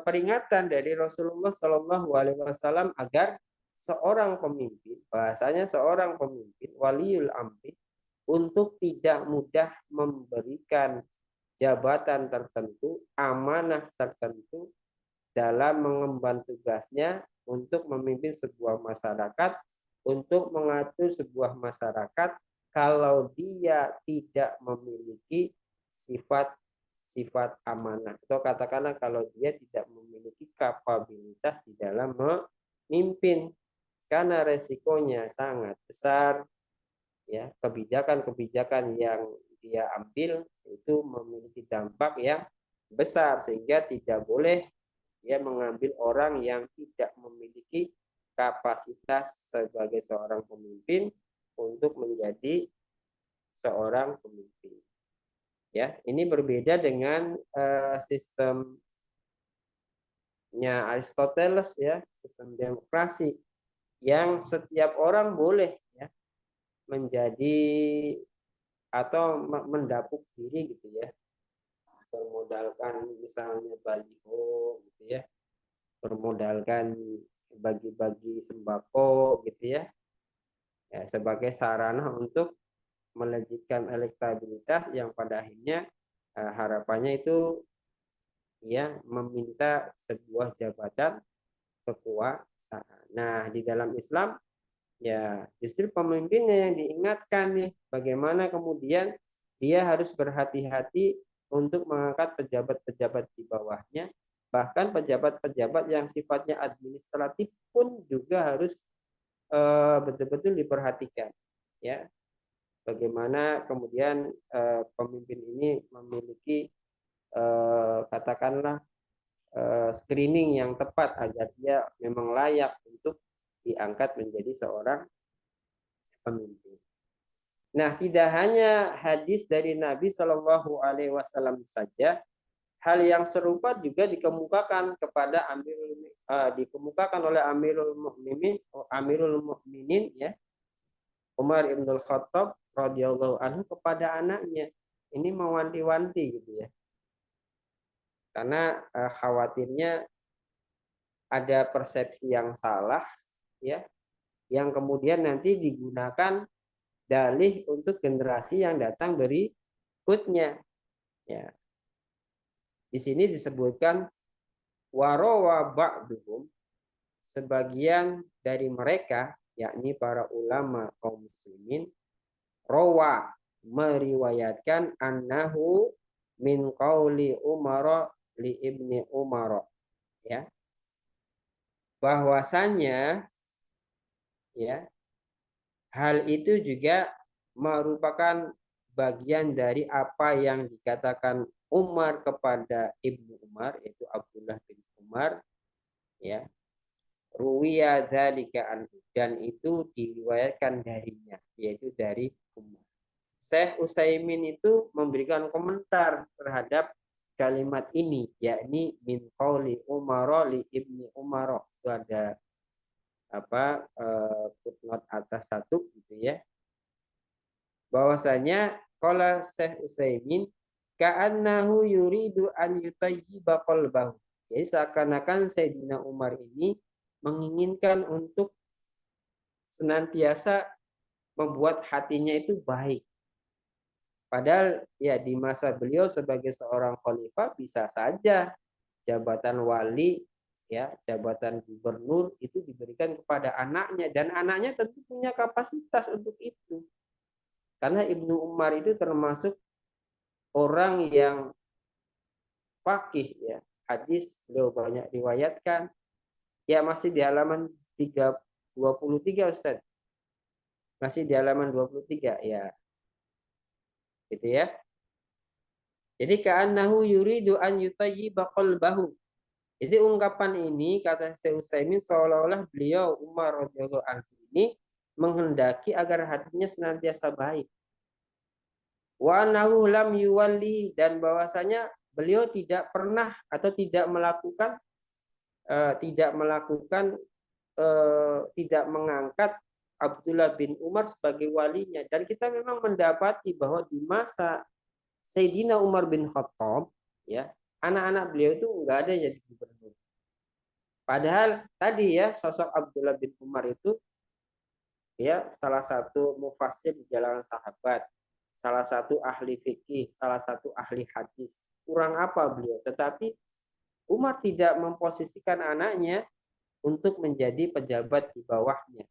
peringatan dari Rasulullah Shallallahu Alaihi Wasallam agar seorang pemimpin, bahasanya seorang pemimpin, waliul amri, untuk tidak mudah memberikan jabatan tertentu, amanah tertentu dalam mengemban tugasnya untuk memimpin sebuah masyarakat, untuk mengatur sebuah masyarakat, kalau dia tidak memiliki sifat amanah, atau katakanlah kalau dia tidak memiliki kapabilitas di dalam memimpin, karena resikonya sangat besar, ya. Kebijakan-kebijakan yang dia ambil itu memiliki dampak yang besar, sehingga tidak boleh dia mengambil orang yang tidak memiliki kapasitas sebagai seorang pemimpin untuk menjadi seorang pemimpin. Ya, ini berbeda dengan sistemnya Aristoteles, ya, sistem demokrasi yang setiap orang boleh, ya, menjadi atau mendapuk diri gitu, ya, bermodalkan misalnya baliho gitu, ya, bermodalkan bagi-bagi sembako gitu, ya, ya, sebagai sarana untuk melejitkan elektabilitas yang pada akhirnya harapannya itu, ya, meminta sebuah jabatan kekuasaan. Nah, di dalam Islam, ya, justru pemimpinnya yang diingatkan nih, bagaimana kemudian dia harus berhati-hati untuk mengangkat pejabat-pejabat di bawahnya, bahkan pejabat-pejabat yang sifatnya administratif pun juga harus betul-betul diperhatikan, ya. Bagaimana kemudian pemimpin ini memiliki katakanlah screening yang tepat agar dia memang layak untuk diangkat menjadi seorang pemimpin. Nah, tidak hanya hadis dari Nabi Shallallahu Alaihi Wasallam saja, hal yang serupa juga dikemukakan oleh Amirul Mukminin, ya, Umar ibn Khattab radhiyallahu anhu kepada anaknya. Ini mewanti-wanti gitu, ya, karena khawatirnya ada persepsi yang salah, ya, yang kemudian nanti digunakan dalih untuk generasi yang datang berikutnya. Ya. Di sini disebutkan warawa ba'duhum, sebagian dari mereka, yakni para ulama kaum muslimin, rawa, meriwayatkan annahu min qauli Umar li ibni Umar, ya, bahwasanya ya hal itu juga merupakan bagian dari apa yang dikatakan Umar kepada Ibnu Umar, yaitu Abdullah bin Umar, ya, ruwiya dzalika anhu, dan itu diriwayatkan darinya, yaitu dari Umar. Syekh Utsaimin itu memberikan komentar terhadap kalimat ini, yakni min qauli Umar li ibni Umar. Itu ada footnote atas satu gitu ya. Bahwasanya qala Syekh Utsaimin ka'annahu yuridu an yutayyiba qalbahu. Jadi seakan-akan Sayyidina Umar ini menginginkan untuk senantiasa membuat hatinya itu baik. Padahal ya di masa beliau sebagai seorang khalifah bisa saja jabatan wali, ya, jabatan gubernur itu diberikan kepada anaknya, dan anaknya tentu punya kapasitas untuk itu. Karena Ibnu Umar itu termasuk orang yang faqih, ya. Hadis beliau banyak riwayatkan. Ya, masih di halaman 23 Ustaz. Masih di halaman 23 ya. Gitu ya. Jadi ka'annahu yuridu an yutayyiba qalbahu. Jadi ungkapan ini kata Syekh Utsaimin seolah-olah beliau Umar radhiyallahu anhu ini menghendaki agar hatinya senantiasa baik. Wa annahu lam yuwalli, dan bahwasanya beliau tidak pernah atau tidak mengangkat Abdullah bin Umar sebagai walinya. Dan kita memang mendapati bahwa di masa Sayyidina Umar bin Khattab, ya, anak-anak beliau itu enggak ada yang jadi gubernur. Padahal tadi ya sosok Abdullah bin Umar itu ya salah satu mufassir di kalangan sahabat, salah satu ahli fikih, salah satu ahli hadis. Kurang apa beliau? Tetapi Umar tidak memposisikan anaknya untuk menjadi pejabat di bawahnya,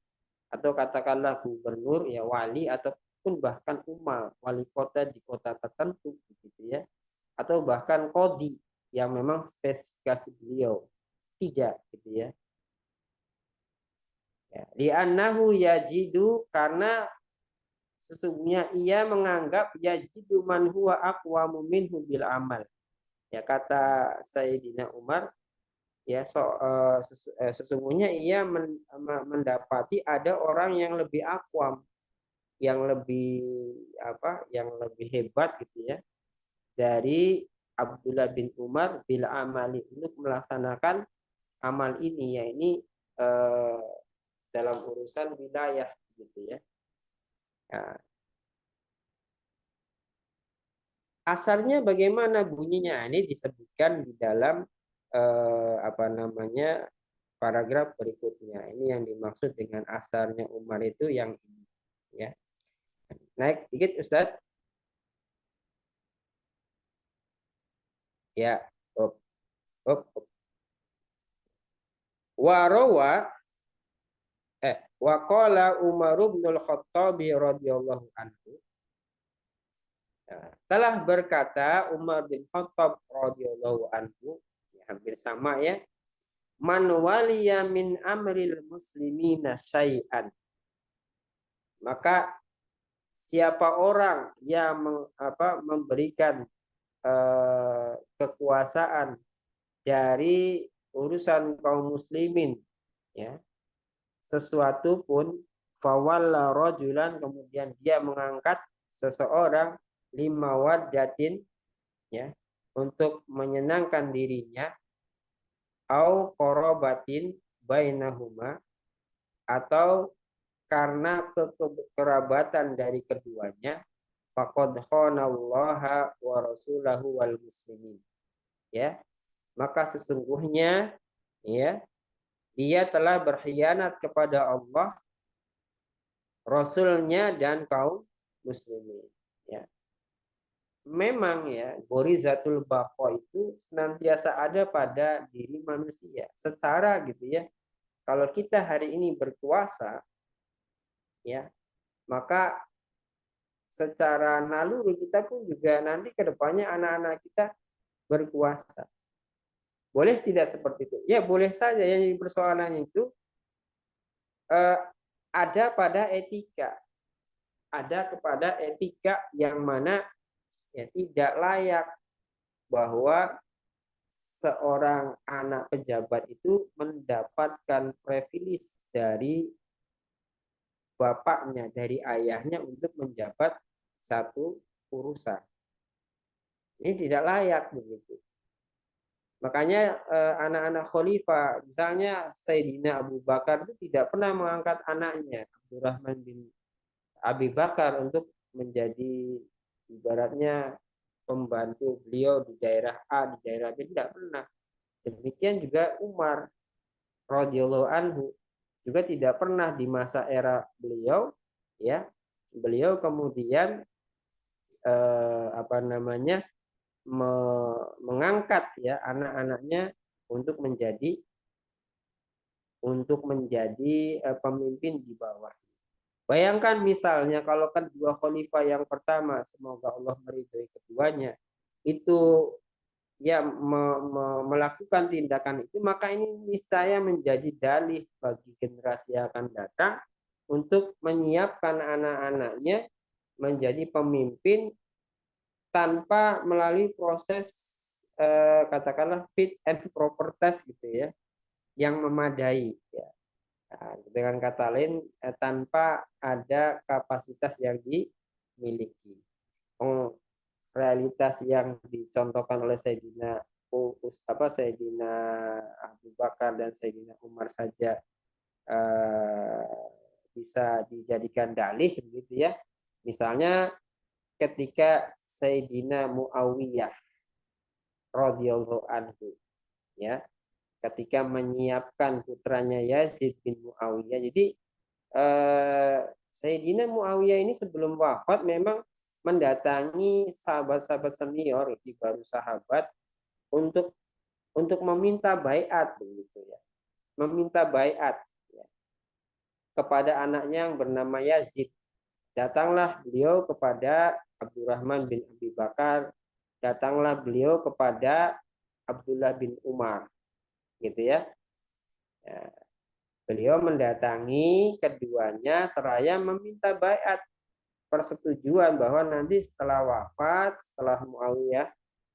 atau katakanlah gubernur, ya, wali, ataupun bahkan umar, wali kota di kota tertentu gitu ya, atau bahkan qadhi yang memang spesifikasi beliau tidak gitu ya. Li'annahu yajidu, karena sesungguhnya ia menganggap yajidu man huwa aqwamu minhu bil amal. Ya, kata Sayyidina Umar, ya, sesungguhnya ia mendapati ada orang yang lebih aqwam, yang lebih hebat gitu ya dari Abdullah bin Umar bil amali, untuk melaksanakan amal ini, ya ini dalam urusan wilayah gitu ya. Nah, asarnya bagaimana bunyinya? Ini disebutkan di dalam paragraf berikutnya. Ini yang dimaksud dengan asarnya Umar itu yang ini, ya. Naik dikit Ustaz. Ya. Op. Warawa wa qala Umar bin Al-Khattab radhiyallahu anhu. Telah berkata Umar bin Khattab radhiyallahu anhu, ya, hampir sama ya. Man waliya min amril muslimina syai'an. Maka siapa orang yang memberikan kekuasaan dari urusan kaum muslimin, ya, sesuatu pun, fawalla rajulan, kemudian dia mengangkat seseorang, lima wadatin, ya, untuk menyenangkan dirinya, au qarabatin bainahuma, atau karena kekerabatan dari keduanya, faqad khanallaha wa rasulahu wal muslimin, ya, maka sesungguhnya, ya, dia telah berkhianat kepada Allah Rasulnya dan kaum muslimin. Ya. Memang ya, gorizatul baqa itu senantiasa ada pada diri manusia. Secara gitu ya, kalau kita hari ini berkuasa, ya, maka secara naluri kita pun juga nanti ke depannya anak-anak kita berkuasa. Boleh tidak seperti itu? Ya boleh saja. Yang persoalannya itu ada pada etika. Ada kepada etika yang mana ya tidak layak bahwa seorang anak pejabat itu mendapatkan privilege dari bapaknya, dari ayahnya untuk menjabat satu urusan. Ini tidak layak begitu. Makanya anak-anak khalifah, misalnya Sayyidina Abu Bakar itu tidak pernah mengangkat anaknya Abdurrahman bin Abi Bakar untuk menjadi ibaratnya pembantu beliau di daerah A, di daerah B, tidak pernah. Demikian juga Umar radhiyallahu anhu juga tidak pernah di masa era beliau, ya, beliau kemudian mengangkat ya anak-anaknya untuk menjadi pemimpin di bawah. Bayangkan misalnya kalau kedua khalifah yang pertama, semoga Allah meridhoi keduanya, itu ya melakukan tindakan itu, maka ini niscaya menjadi dalih bagi generasi yang akan datang untuk menyiapkan anak-anaknya menjadi pemimpin tanpa melalui proses katakanlah fit and proper test gitu ya, yang memadai ya. Nah, dengan kata lain tanpa ada kapasitas yang dimiliki. Realitas yang dicontohkan oleh Sayyidina Abu Bakar dan Sayyidina Umar saja bisa dijadikan dalih begitu ya. Misalnya ketika Sayyidina Muawiyah radhiyallahu anhu ya, ketika menyiapkan putranya Yazid bin Muawiyah. Jadi Sayyidina Muawiyah ini sebelum wafat memang mendatangi sahabat-sahabat senior di baru sahabat untuk meminta baiat begitu ya. Meminta baiat ya, kepada anaknya yang bernama Yazid. Datanglah beliau kepada Abdurrahman bin Abi Bakar, datanglah beliau kepada Abdullah bin Umar. Gitu ya. Beliau mendatangi keduanya seraya meminta baiat persetujuan bahwa nanti setelah Muawiyah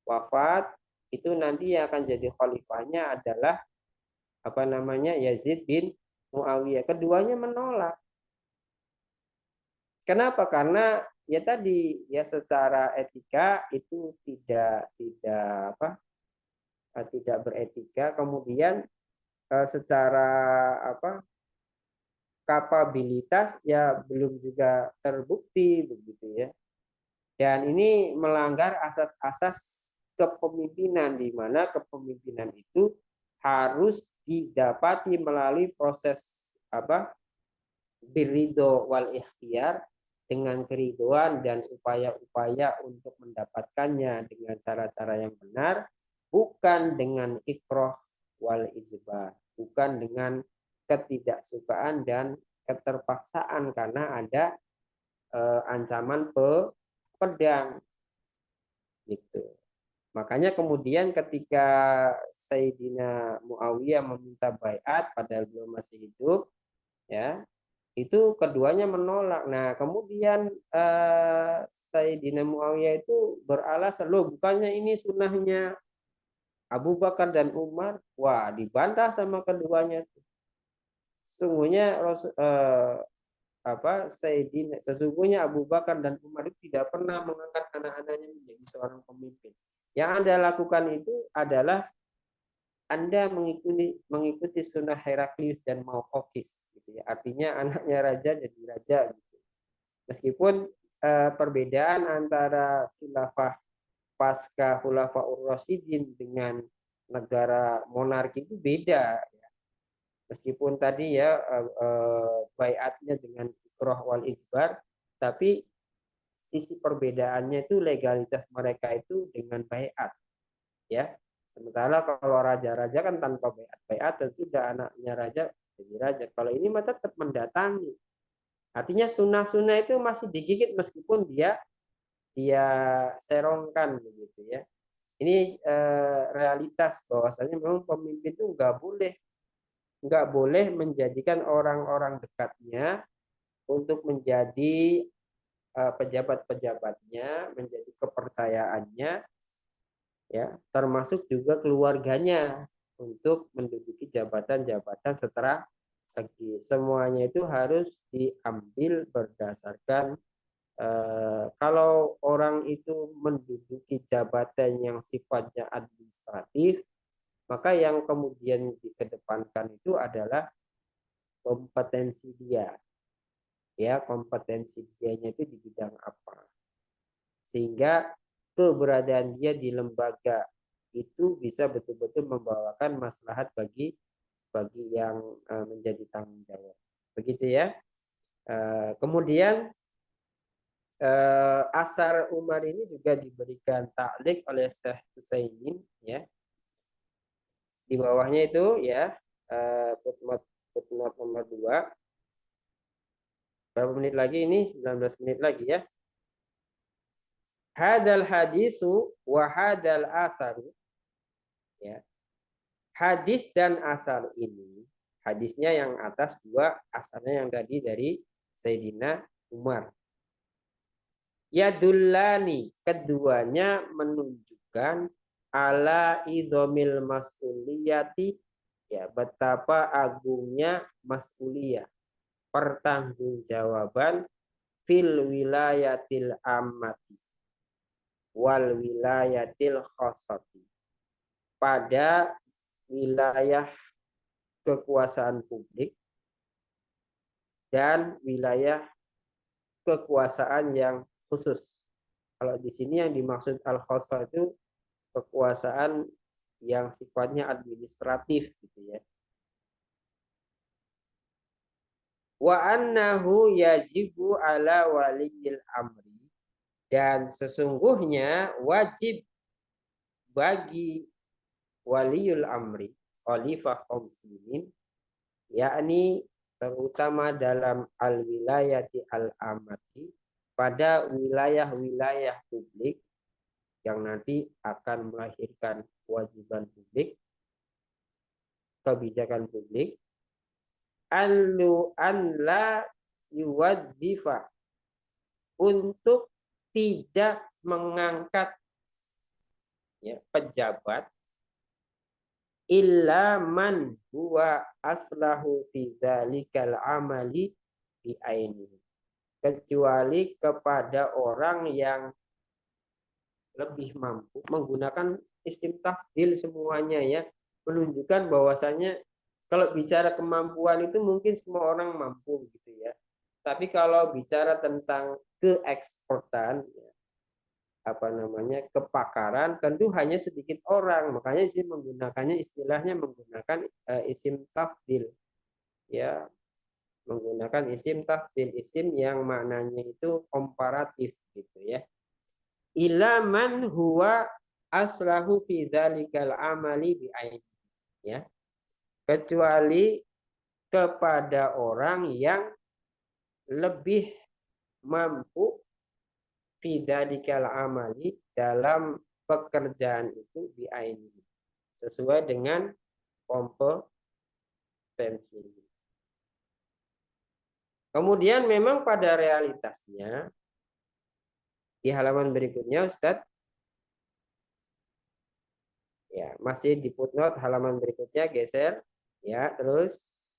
wafat, itu nanti yang akan jadi khalifahnya adalah Yazid bin Muawiyah. Keduanya menolak. Kenapa? Karena ya tadi ya secara etika itu tidak beretika, kemudian secara kapabilitas ya belum juga terbukti begitu ya. Dan ini melanggar asas-asas kepemimpinan, di mana kepemimpinan itu harus didapati melalui proses birridho wal ikhtiyar, dengan keridoan dan upaya-upaya untuk mendapatkannya dengan cara-cara yang benar, bukan dengan ikrah wal ijbar, bukan dengan ketidaksukaan dan keterpaksaan karena ada ancaman pedang gitu. Makanya kemudian ketika Sayyidina Muawiyah meminta baiat padahal belum masih hidup ya, itu keduanya menolak. Nah, kemudian Sayyidina Muawiyah itu beralasan, loh bukannya ini sunnahnya Abu Bakar dan Umar? Wah, dibantah sama keduanya. Sesungguhnya sesungguhnya Abu Bakar dan Umar itu tidak pernah mengangkat anak-anaknya menjadi seorang pemimpin. Yang Anda lakukan itu adalah Anda mengikuti sunnah Heraklius dan Maukokis, gitu ya. Artinya anaknya raja jadi raja. Gitu. Meskipun perbedaan antara khilafah pasca Khulafaur Rasyidin dengan negara monarki itu beda. Ya. Meskipun tadi ya baiatnya dengan ikrah wal ijbar, tapi sisi perbedaannya itu legalitas mereka itu dengan baiat, ya. Sementara kalau raja-raja kan tanpa baiat, baiat dan sudah anaknya raja jadi raja. Kalau ini mah tetap mendatangi. Artinya sunnah-sunnah itu masih digigit meskipun dia serongkan begitu ya. Ini realitas bahwasanya memang pemimpin itu nggak boleh menjadikan orang-orang dekatnya untuk menjadi pejabat-pejabatnya, menjadi kepercayaannya, ya, termasuk juga keluarganya untuk menduduki jabatan-jabatan strategi. Semuanya itu harus diambil berdasarkan kalau orang itu menduduki jabatan yang sifatnya administratif, maka yang kemudian dikedepankan itu adalah kompetensi dia. Ya, kompetensi dianya itu di bidang apa. Sehingga keberadaan dia di lembaga itu bisa betul-betul membawakan maslahat bagi yang menjadi tanggung jawab. Begitu ya. Kemudian asar Umar ini juga diberikan ta'liq oleh Syekh Utsaimin ya. Di bawahnya itu ya footnote nomor 2. Berapa menit lagi ini? 19 menit lagi ya. Hadal hadisu wa hadal asaru. Ya. Hadis dan asar ini, hadisnya yang atas 2, asarnya yang tadi dari Sayyidina Umar. Yadullani, keduanya menunjukkan ala idhamil mas'uliyati, ya, betapa agungnya mas'uliyah, pertanggungjawaban fil wilayatil ammati wal wilayatil khosati, pada wilayah kekuasaan publik dan wilayah kekuasaan yang khusus. Kalau di sini yang dimaksud al-khossah itu kekuasaan yang sifatnya administratif gitu ya. Wa annahu yajibu ala waliyil amri, dan sesungguhnya wajib bagi waliul amri, khalifah kaum muslimin, yakni terutama dalam al-wilayati al-amati, pada wilayah-wilayah publik yang nanti akan melahirkan kewajiban publik, kebijakan publik, an la yuwadzifa, untuk tidak mengangkat ya, pejabat illa man huwa aslahu fi dzalikal amali bi ainihi, kecuali kepada orang yang lebih mampu, menggunakan isim tafdil semuanya ya, menunjukkan bahwasanya kalau bicara kemampuan itu mungkin semua orang mampu gitu ya. Tapi kalau bicara tentang keekspertan ya, kepakaran, tentu hanya sedikit orang, makanya sih menggunakannya istilahnya menggunakan isim tafdil ya, menggunakan isim tafdil, isim yang maknanya itu komparatif gitu ya. Ila man huwa aslahu fi dzalikal amali bi aini, ya, kecuali kepada orang yang lebih mampu fi dzalikal amali, dalam pekerjaan itu bi aini, sesuai dengan kompetensi. Kemudian memang pada realitasnya di halaman berikutnya Ustadz, ya, masih di footnote halaman berikutnya, geser ya, terus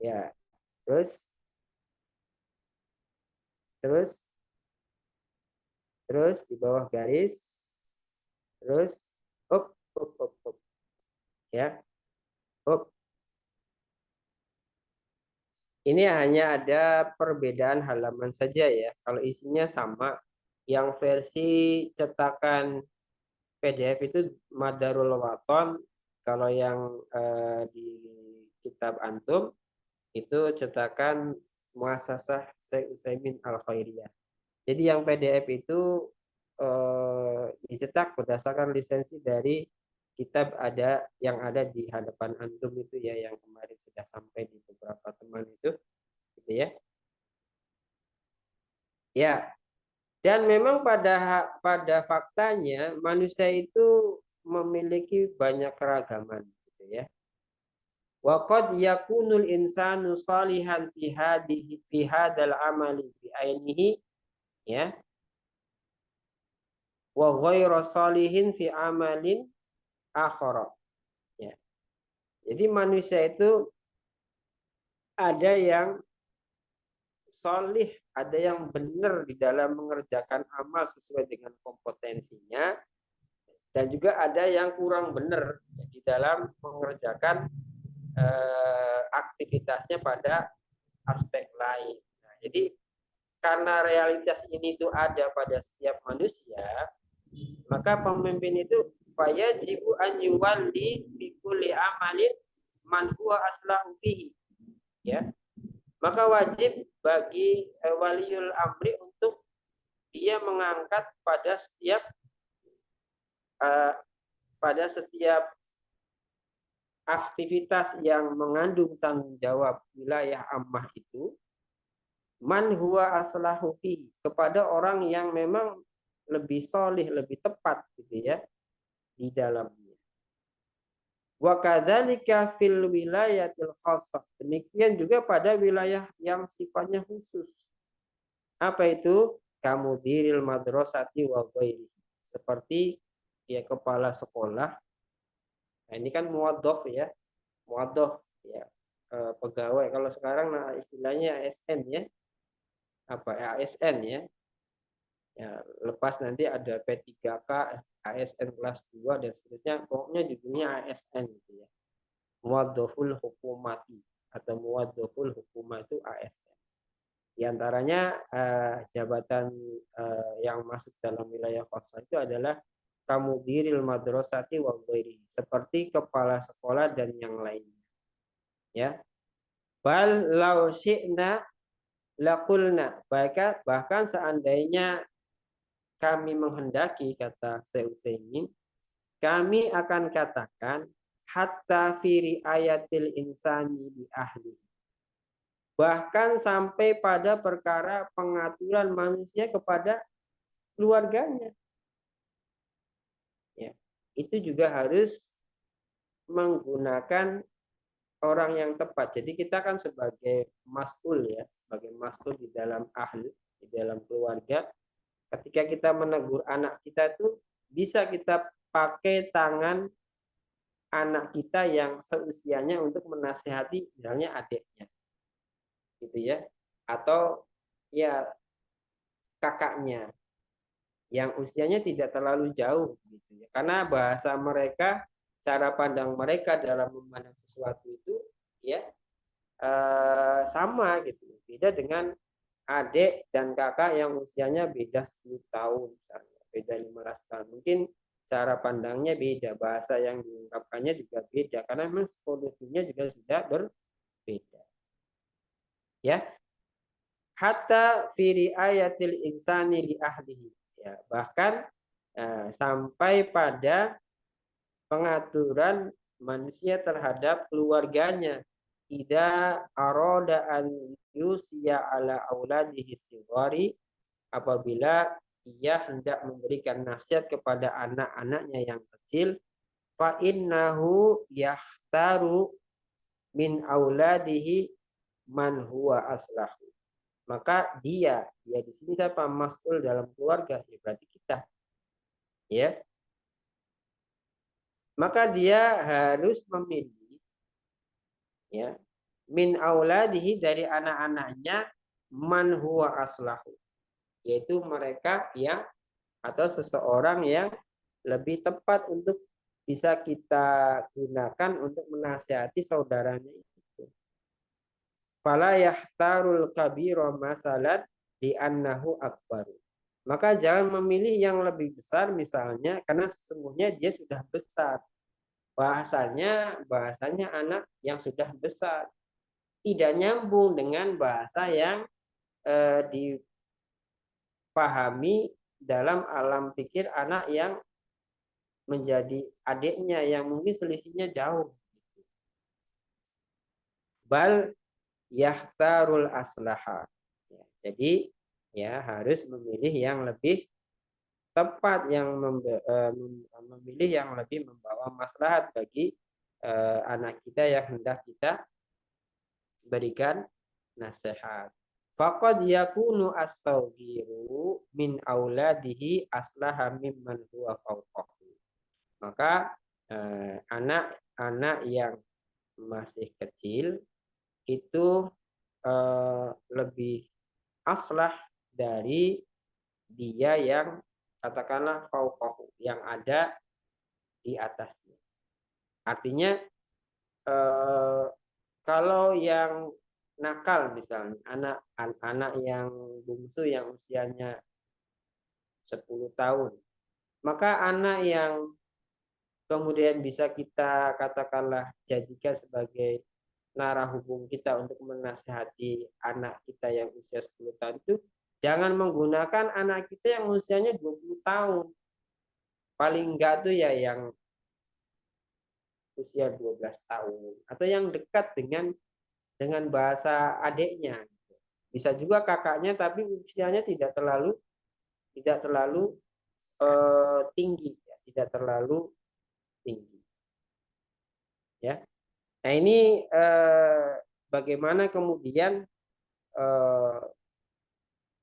ya, terus di bawah garis, terus up ya, up. Ini hanya ada perbedaan halaman saja ya. Kalau isinya sama, Yang versi cetakan PDF itu Madarul Waton. Kalau yang di kitab antum itu cetakan Muassasah Syekh Utsaimin Al-Khairiyah. Jadi yang PDF itu dicetak berdasarkan lisensi dari kitab yang ada di hadapan antum itu ya, yang kemarin sudah sampai di beberapa teman itu, gitu ya. Ya, dan memang pada faktanya manusia itu memiliki banyak keragaman, gitu ya. Wa qad yakunul insanu salihan fi hadal amali bi ainihi, ya, wa ghairu salihin fi amalin akhara, ya. Jadi manusia itu ada yang solih, ada yang benar di dalam mengerjakan amal sesuai dengan kompetensinya, dan juga ada yang kurang benar di dalam mengerjakan aktivitasnya pada aspek lain. Nah, jadi karena realitas ini itu ada pada setiap manusia, maka pemimpin itu fayajibu an yuwalli bi kulli amalin man huwa aslahu fihi, ya. Maka wajib bagi waliul amri untuk dia mengangkat pada setiap aktivitas yang mengandung tanggung jawab wilayah ammah itu, man huwa aslahu fihi, kepada orang yang memang lebih solih, lebih tepat, gitu ya, di dalamnya. Wa kadzalika fil wilayatil khassah, demikian juga pada wilayah yang sifatnya khusus. Apa itu? Kamudiril madrasati wa ghairi, seperti ya kepala sekolah. Nah, ini kan muwaddof ya, muwaddof ya, pegawai. Kalau sekarang nah istilahnya ASN ya, apa ASN ya. Ya, lepas nanti ada P3K, ASN kelas 2 dan seterusnya, pokoknya judulnya ASN gitu ya. Muwaddoful hukumati atau muwaddoful hukumah itu ASN. Di antaranya jabatan yang masuk dalam wilayah khassah itu adalah kamudiril madrasati wa ghairi, seperti kepala sekolah dan yang lainnya. Ya. Bal law syi'na laqulna, bahkan seandainya kami menghendaki, kata Syekh Utsaimin, kami akan katakan hatta fi riayatil insani li ahli, bahkan sampai pada perkara pengaturan manusia kepada keluarganya, ya, itu juga harus menggunakan orang yang tepat. Jadi kita kan sebagai mas'ul ya, sebagai mas'ul di dalam ahli, di dalam keluarga, ketika kita menegur anak kita itu bisa kita pakai tangan anak kita yang seusianya untuk menasihati misalnya adiknya, gitu ya, atau ya kakaknya yang usianya tidak terlalu jauh, gitu ya. Karena bahasa mereka, cara pandang mereka dalam memandang sesuatu itu ya sama gitu, beda dengan adik dan kakak yang usianya beda 10 tahun misalnya, beda 15 tahun. Mungkin cara pandangnya beda, bahasa yang diungkapkannya juga beda, karena memang psikologinya juga sudah berbeda. Ya. Hatta fi riayatil insani li ahlihi. Ya, bahkan sampai pada pengaturan manusia terhadap keluarganya. Idza arada an yusiya ala auladihi sigari, apabila ia hendak memberikan nasihat kepada anak-anaknya yang kecil, fa innahu yahtaru min auladihi man huwa aslahu, maka dia di sini siapa? Mas'ul dalam keluarga, ya berarti kita, ya. Maka dia harus memilih, ya, min auladihi, dari anak-anaknya, man huwa aslahu, yaitu mereka yang atau seseorang yang lebih tepat untuk bisa kita gunakan untuk menasihati saudaranya itu. Fala yahtarul kabira masalan di annahu akbaru. maka jangan memilih yang lebih besar misalnya karena sesungguhnya dia sudah besar. Bahasanya anak yang sudah besar tidak nyambung dengan bahasa yang dipahami dalam alam pikir anak yang menjadi adiknya yang mungkin selisihnya jauh. Bal yahtarul aslaha. Ya, jadi ya harus memilih yang lebih tepat, yang memilih yang lebih membawa maslahat bagi anak kita yang hendak kita berikan nasihat. Faqad yakunu as-sagiru min auladihi aslaha mimman huwa fawqahu. Maka anak-anak yang masih kecil itu lebih aslah dari dia yang katakanlah fauqahu, yang ada di atasnya. Artinya kalau yang nakal misalnya, anak yang bungsu yang usianya 10 tahun, maka anak yang kemudian bisa kita katakanlah jadikan sebagai narah hubung kita untuk menasihati anak kita yang usia 10 tahun itu, jangan menggunakan anak kita yang usianya 20 tahun. Paling enggak tuh ya yang usia 12 tahun atau yang dekat dengan bahasa adiknya. Bisa juga kakaknya tapi usianya tidak terlalu tinggi, ya, tidak terlalu tinggi. Ya. Nah, ini bagaimana kemudian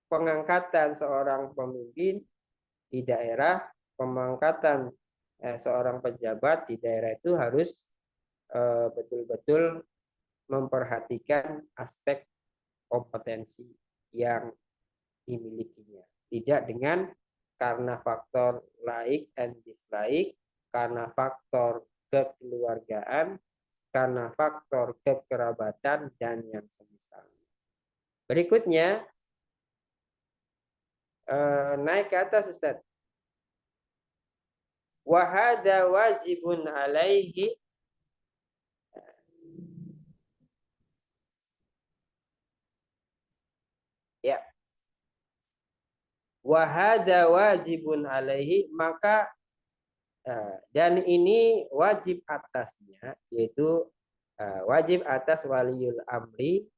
pengangkatan seorang pemimpin di daerah, pengangkatan seorang pejabat di daerah itu harus betul-betul memperhatikan aspek kompetensi yang dimilikinya. Tidak dengan karena faktor like and dislike, karena faktor kekeluargaan, karena faktor kekerabatan, dan yang semisalnya. Berikutnya, naik ke atas Ustaz. Wahada wajibun alaihi ya. Wahada wajibun alaihi, maka dan ini wajib atasnya, yaitu wajib atas waliul amri,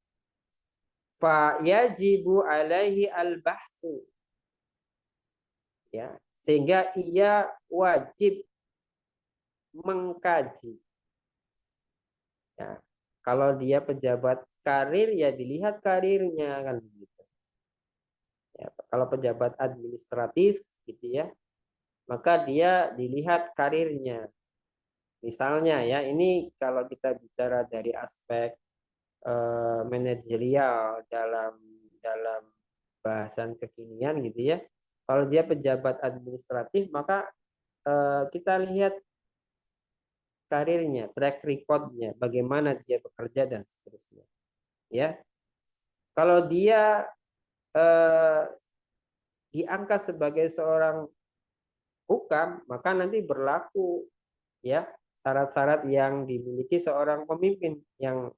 fa yajibu alaihi al-bahsu, ya, sehingga ia wajib mengkaji. Ya, kalau dia pejabat karir ya dilihat karirnya kan begitu. Ya, kalau pejabat administratif gitu ya, maka dia dilihat karirnya. Misalnya ya, ini kalau kita bicara dari aspek manajerial dalam bahasan kekinian gitu ya. Kalau dia pejabat administratif, maka kita lihat karirnya, track recordnya, bagaimana dia bekerja dan seterusnya. Ya, kalau dia diangkat sebagai seorang hukam, maka nanti berlaku ya syarat-syarat yang dimiliki seorang pemimpin, yang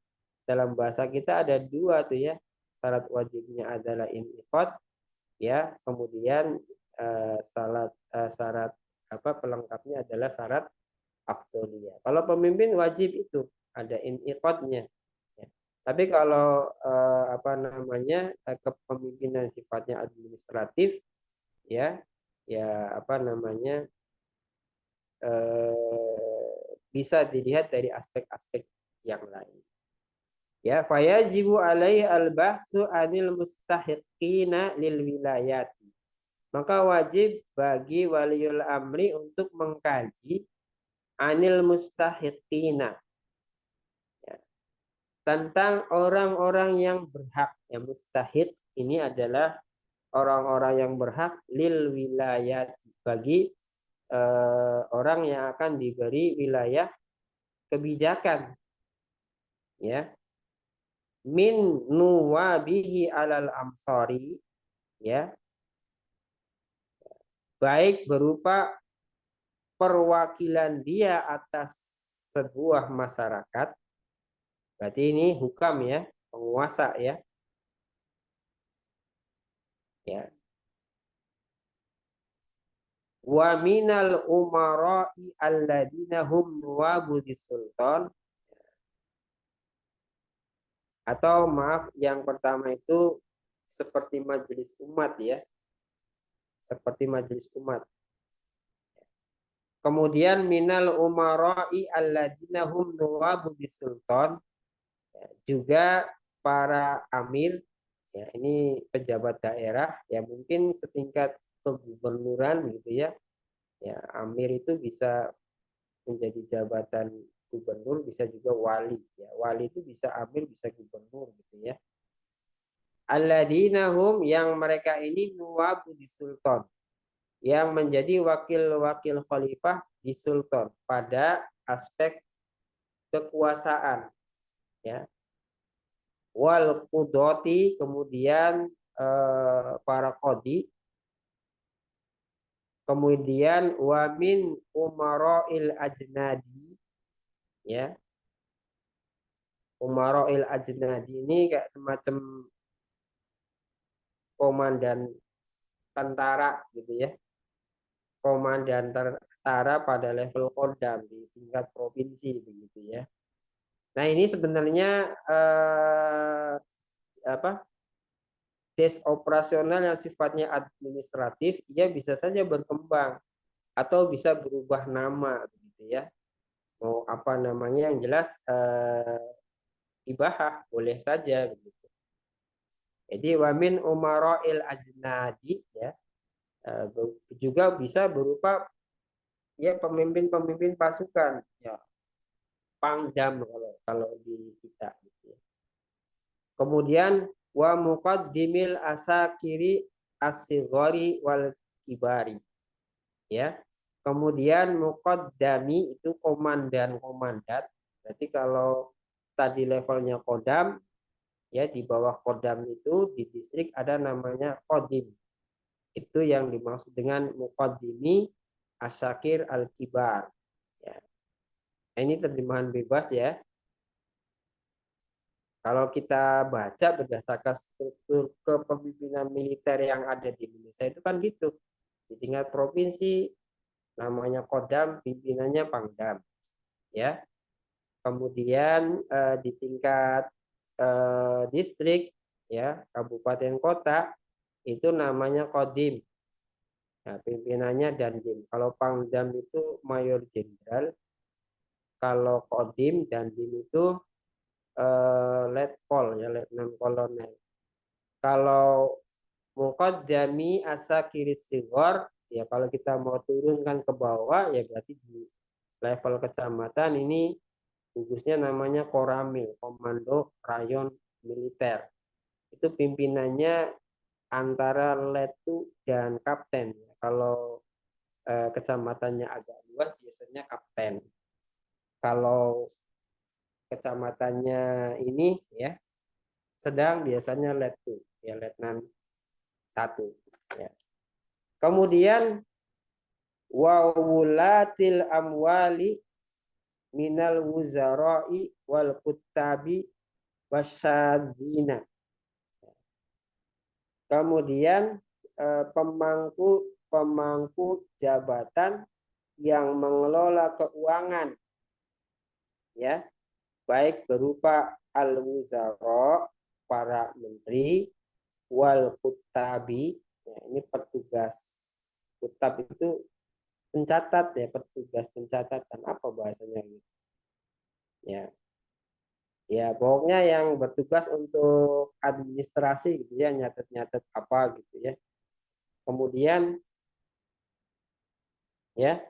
dalam bahasa kita ada dua tuh ya. Syarat wajibnya adalah inqad, ya, kemudian syarat pelengkapnya adalah syarat afdoliyah. Kalau pemimpin wajib itu ada inqadnya. Ya. Tapi kalau kepemimpinan sifatnya administratif, ya bisa dilihat dari aspek-aspek yang lain. Ya, fayajibu alaihi al-bahsu anil mustahiqina lil wilayati. Maka wajib bagi waliul amri untuk mengkaji anil mustahiqina, ya, tentang orang-orang yang berhak. Yang mustahiq ini adalah orang-orang yang berhak lil wilayati, bagi orang yang akan diberi wilayah kebijakan, ya, min nuwabihi alal amsari, ya, baik berupa perwakilan dia atas sebuah masyarakat, berarti ini hukam ya, penguasa ya. Ya. Wa minal umara'i alladina hum nuwabudis sultan, atau maaf yang pertama itu seperti majelis umat ya, seperti majelis umat. Kemudian minal umara'i alladina hum nuwabudis sultan, juga para amir ya, ini pejabat daerah ya, mungkin setingkat kegubernuran gitu ya. Ya, amir itu bisa menjadi jabatan gubernur, bisa juga wali ya. Wali itu bisa amir, bisa gubernur gitu ya. Alladzina hum, yang mereka ini nuwabu di sultan, yang menjadi wakil-wakil khalifah di sultan pada aspek kekuasaan ya. Wal qudoti, kemudian para qadi, kemudian wamin umaroil ajnadi ya. Umaroil ajnadi ini kayak semacam komandan tentara gitu ya, komandan tentara pada level Kodam di tingkat provinsi begitu ya. Nah ini sebenarnya des operasional yang sifatnya administratif, ia bisa saja berkembang atau bisa berubah nama begitu ya. Mau apa namanya, yang jelas ibahah boleh saja begitu. Jadi wamin umaroil ajnadi ya, juga bisa berupa ya pemimpin-pemimpin pasukan ya, pangdam kalau di kita gitu ya. Kemudian wa muqaddimil asakiri as-sighari wal kibari ya. Kemudian muqaddami itu komandan-komandan. Berarti kalau tadi levelnya kodam ya, di bawah kodam itu di distrik ada namanya kodim. Itu yang dimaksud dengan muqaddimi asakir al-kibar ya. Ini terjemahan bebas ya. Kalau kita baca berdasarkan struktur kepemimpinan militer yang ada di Indonesia itu kan gitu. Di tingkat provinsi namanya Kodam, pimpinannya Pangdam. Ya. Kemudian di tingkat distrik ya, kabupaten kota itu namanya Kodim. Nah, pimpinannya Dandim. Kalau Pangdam itu Mayor Jenderal. Kalau Kodim, Dandim itu letkol ya, letnan kolonel. Kalau muqaddami asakiri sigor ya, kalau kita mau turunkan ke bawah ya berarti di level kecamatan ini gugusnya namanya koramil, komando rayon militer. Itu pimpinannya antara letu dan kapten. Kalau kecamatannya agak luas biasanya kapten. Kalau kecamatannya ini ya sedang, biasanya letu ya, letnan 1 ya. Kemudian wa wulatil amwali minal wuzara'i wal kuttabi wasyadina. Kemudian pemangku jabatan yang mengelola keuangan ya, baik berupa al-wuzara, para menteri, wal kuttabi ya, ini petugas. Kutab itu pencatat ya, petugas pencatatan, apa bahasanya gitu ya. Ya pokoknya yang bertugas untuk administrasi gitu ya, nyatet-nyatet apa gitu ya. Kemudian ya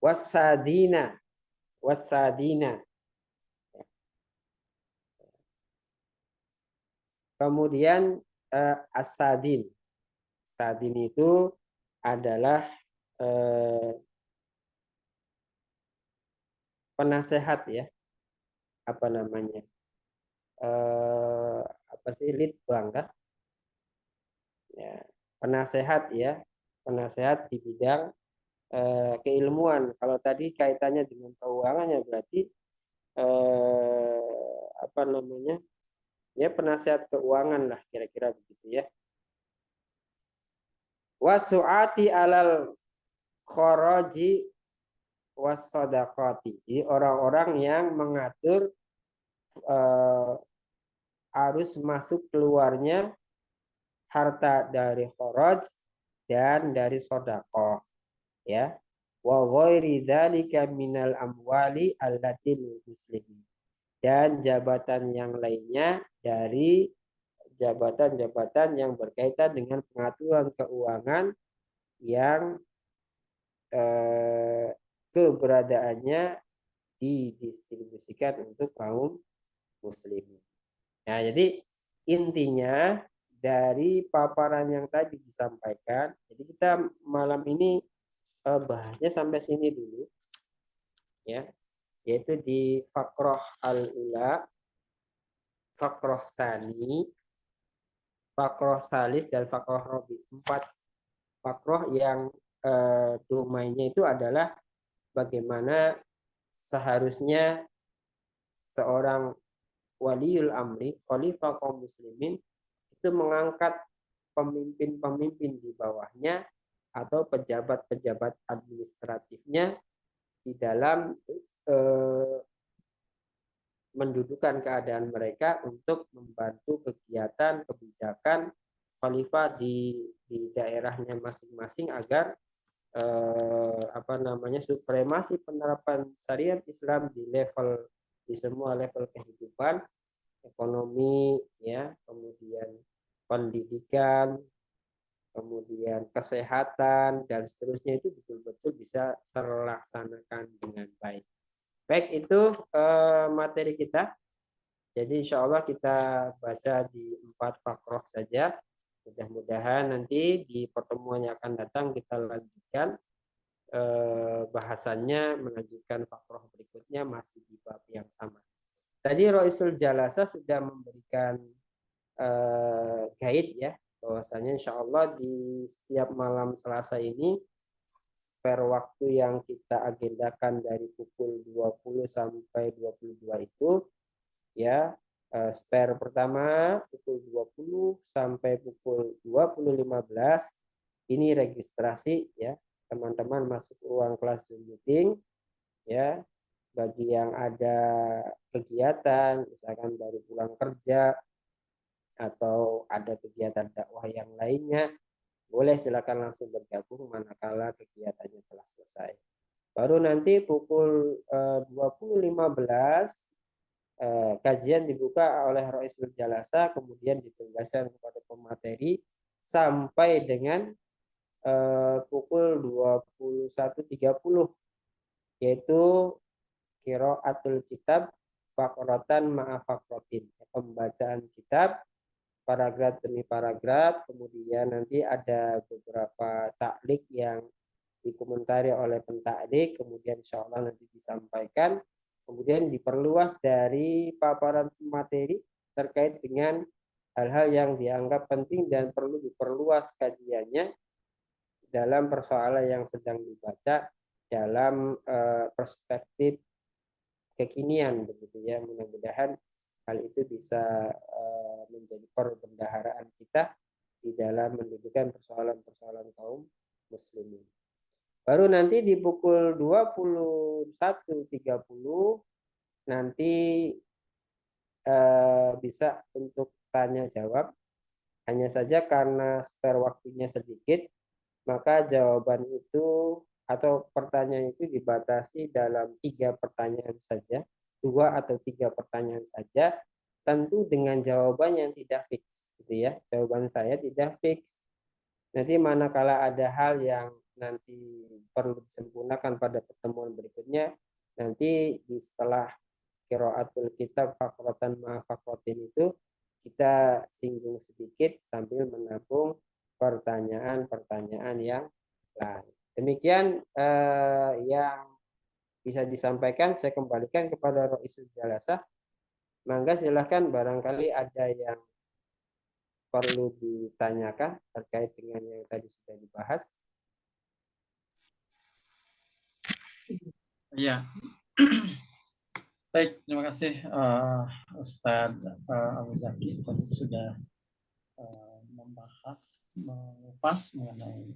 wasadina, wasadina. Kemudian asadin. Sadin itu adalah penasehat ya, apa namanya, apa sih, litbang kan? penasehat ya, penasehat di bidang keilmuan. Kalau tadi kaitannya dengan keuangan ya berarti apa namanya? Ya penasehat keuangan lah kira-kira begitu ya. Wasu'ati alal kharaji wassadaqati. Jadi orang-orang yang mengatur arus masuk keluarnya harta dari kharaj dan dari sedekah ya. Wa ghairi dzalika minal amwali allati lil muslimin. Dan jabatan yang lainnya dari jabatan-jabatan yang berkaitan dengan pengaturan keuangan yang keberadaannya didistribusikan untuk kaum muslimin. Nah, jadi intinya dari paparan yang tadi disampaikan, jadi kita malam ini bahasnya sampai sini dulu, ya, yaitu di Fakroh al-Ula, Fakroh Sani, Fakroh Salis, dan Fakroh Robi. 4 fakroh yang domainnya itu adalah bagaimana seharusnya seorang waliul amri, khalifah kaum muslimin itu mengangkat pemimpin-pemimpin di bawahnya atau pejabat-pejabat administratifnya di dalam mendudukan keadaan mereka untuk membantu kegiatan kebijakan khalifah di daerahnya masing-masing agar apa namanya supremasi penerapan syariat Islam di semua level kehidupan, ekonomi ya, kemudian pendidikan, kemudian kesehatan dan seterusnya itu betul-betul bisa terlaksanakan dengan baik. Baik, itu materi kita. Jadi insya Allah kita baca di 4 fakroh saja. Mudah-mudahan nanti di pertemuan yang akan datang kita lanjutkan bahasannya, melanjutkan fakroh berikutnya masih di bab yang sama. Tadi Roisul Jalasa sudah memberikan guide ya, bahwasanya insya Allah di setiap malam Selasa ini spare waktu yang kita agendakan dari pukul 20 sampai 22 itu ya, spare pertama pukul 20 sampai pukul 20.15 ini registrasi ya, teman-teman masuk ruang kelas Zoom meeting ya. Bagi yang ada kegiatan misalkan baru pulang kerja atau ada kegiatan dakwah yang lainnya, boleh silakan langsung bergabung manakala kegiatannya telah selesai. Baru nanti pukul 20.15 kajian dibuka oleh Roisul Jalasa, kemudian ditugaskan kepada pemateri sampai dengan pukul 21.30, yaitu qiraatul kitab fakratan ma'a fakrotin, pembacaan kitab paragraf demi paragraf, kemudian nanti ada beberapa taklik yang dikomentari oleh pentaklik, kemudian insya Allah nanti disampaikan, kemudian diperluas dari paparan materi terkait dengan hal-hal yang dianggap penting dan perlu diperluas kajiannya dalam persoalan yang sedang dibaca dalam perspektif kekinian begitu ya. Mudah-mudahan hal itu bisa menjadi perbendaharaan kita di dalam mendudukan persoalan-persoalan kaum muslimin. Baru nanti di pukul 21.30 nanti bisa untuk tanya jawab. Hanya saja karena spare waktunya sedikit, maka jawaban itu atau pertanyaan itu dibatasi dalam 3 pertanyaan saja, 2 atau 3 pertanyaan saja, tentu dengan jawaban yang tidak fix, gitu ya. Jawaban saya tidak fix. Nanti manakala ada hal yang nanti perlu disempurnakan pada pertemuan berikutnya, nanti di setelah qiraatul kitab fakratan ma fakrotin itu kita singgung sedikit sambil menampung pertanyaan-pertanyaan yang lain. Demikian yang bisa disampaikan. Saya kembalikan kepada Roisul Jalasa. Mangga silahkan, barangkali ada yang perlu ditanyakan terkait dengan yang tadi sudah dibahas? Iya. Baik, terima kasih Ustadz Abu Zaki tadi sudah membahas, mengupas mengenai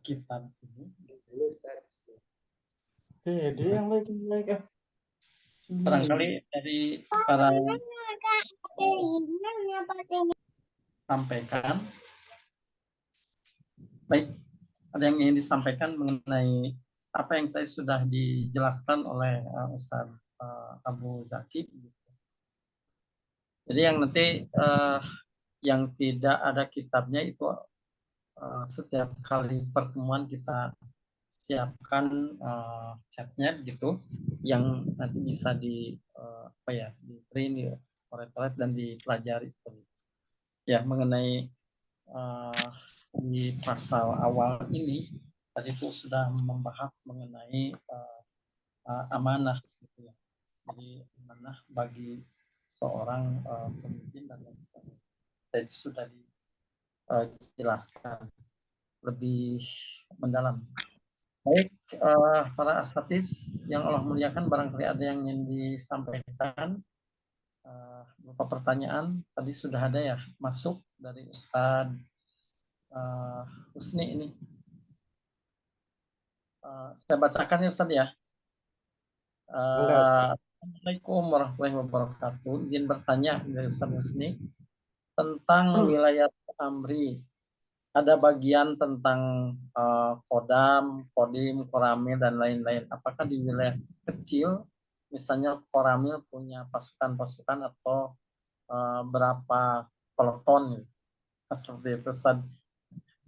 kitab ini. Dulu Ustaz. Oke, dia yang like. Barangkali dari para sampaikan, baik, ada yang ingin disampaikan mengenai apa yang tadi sudah dijelaskan oleh Ustadz Abu Zaki. Jadi yang nanti yang tidak ada kitabnya itu setiap kali pertemuan kita siapkan chatnya gitu, yang nanti bisa di di print, di coret dan dipelajari ya mengenai di pasal awal ini tadi itu sudah membahas mengenai amanah gitu ya. Jadi amanah bagi seorang pemimpin dan lain sebagainya. Tadi sudah dijelaskan lebih mendalam. Baik, para asatidz yang Allah muliakan, barangkali ada yang ingin disampaikan beberapa pertanyaan tadi sudah ada ya masuk dari Ustadz Husni ini. Saya bacakan ya Ustadz ya. Assalamualaikum warahmatullahi wabarakatuh. Izin bertanya dari Ustadz Husni tentang wilayah Amri. Ada bagian tentang Kodam, Kodim, Koramil, dan lain-lain. Apakah di wilayah kecil, misalnya Koramil punya pasukan-pasukan atau berapa peloton, seperti itu, Ustaz.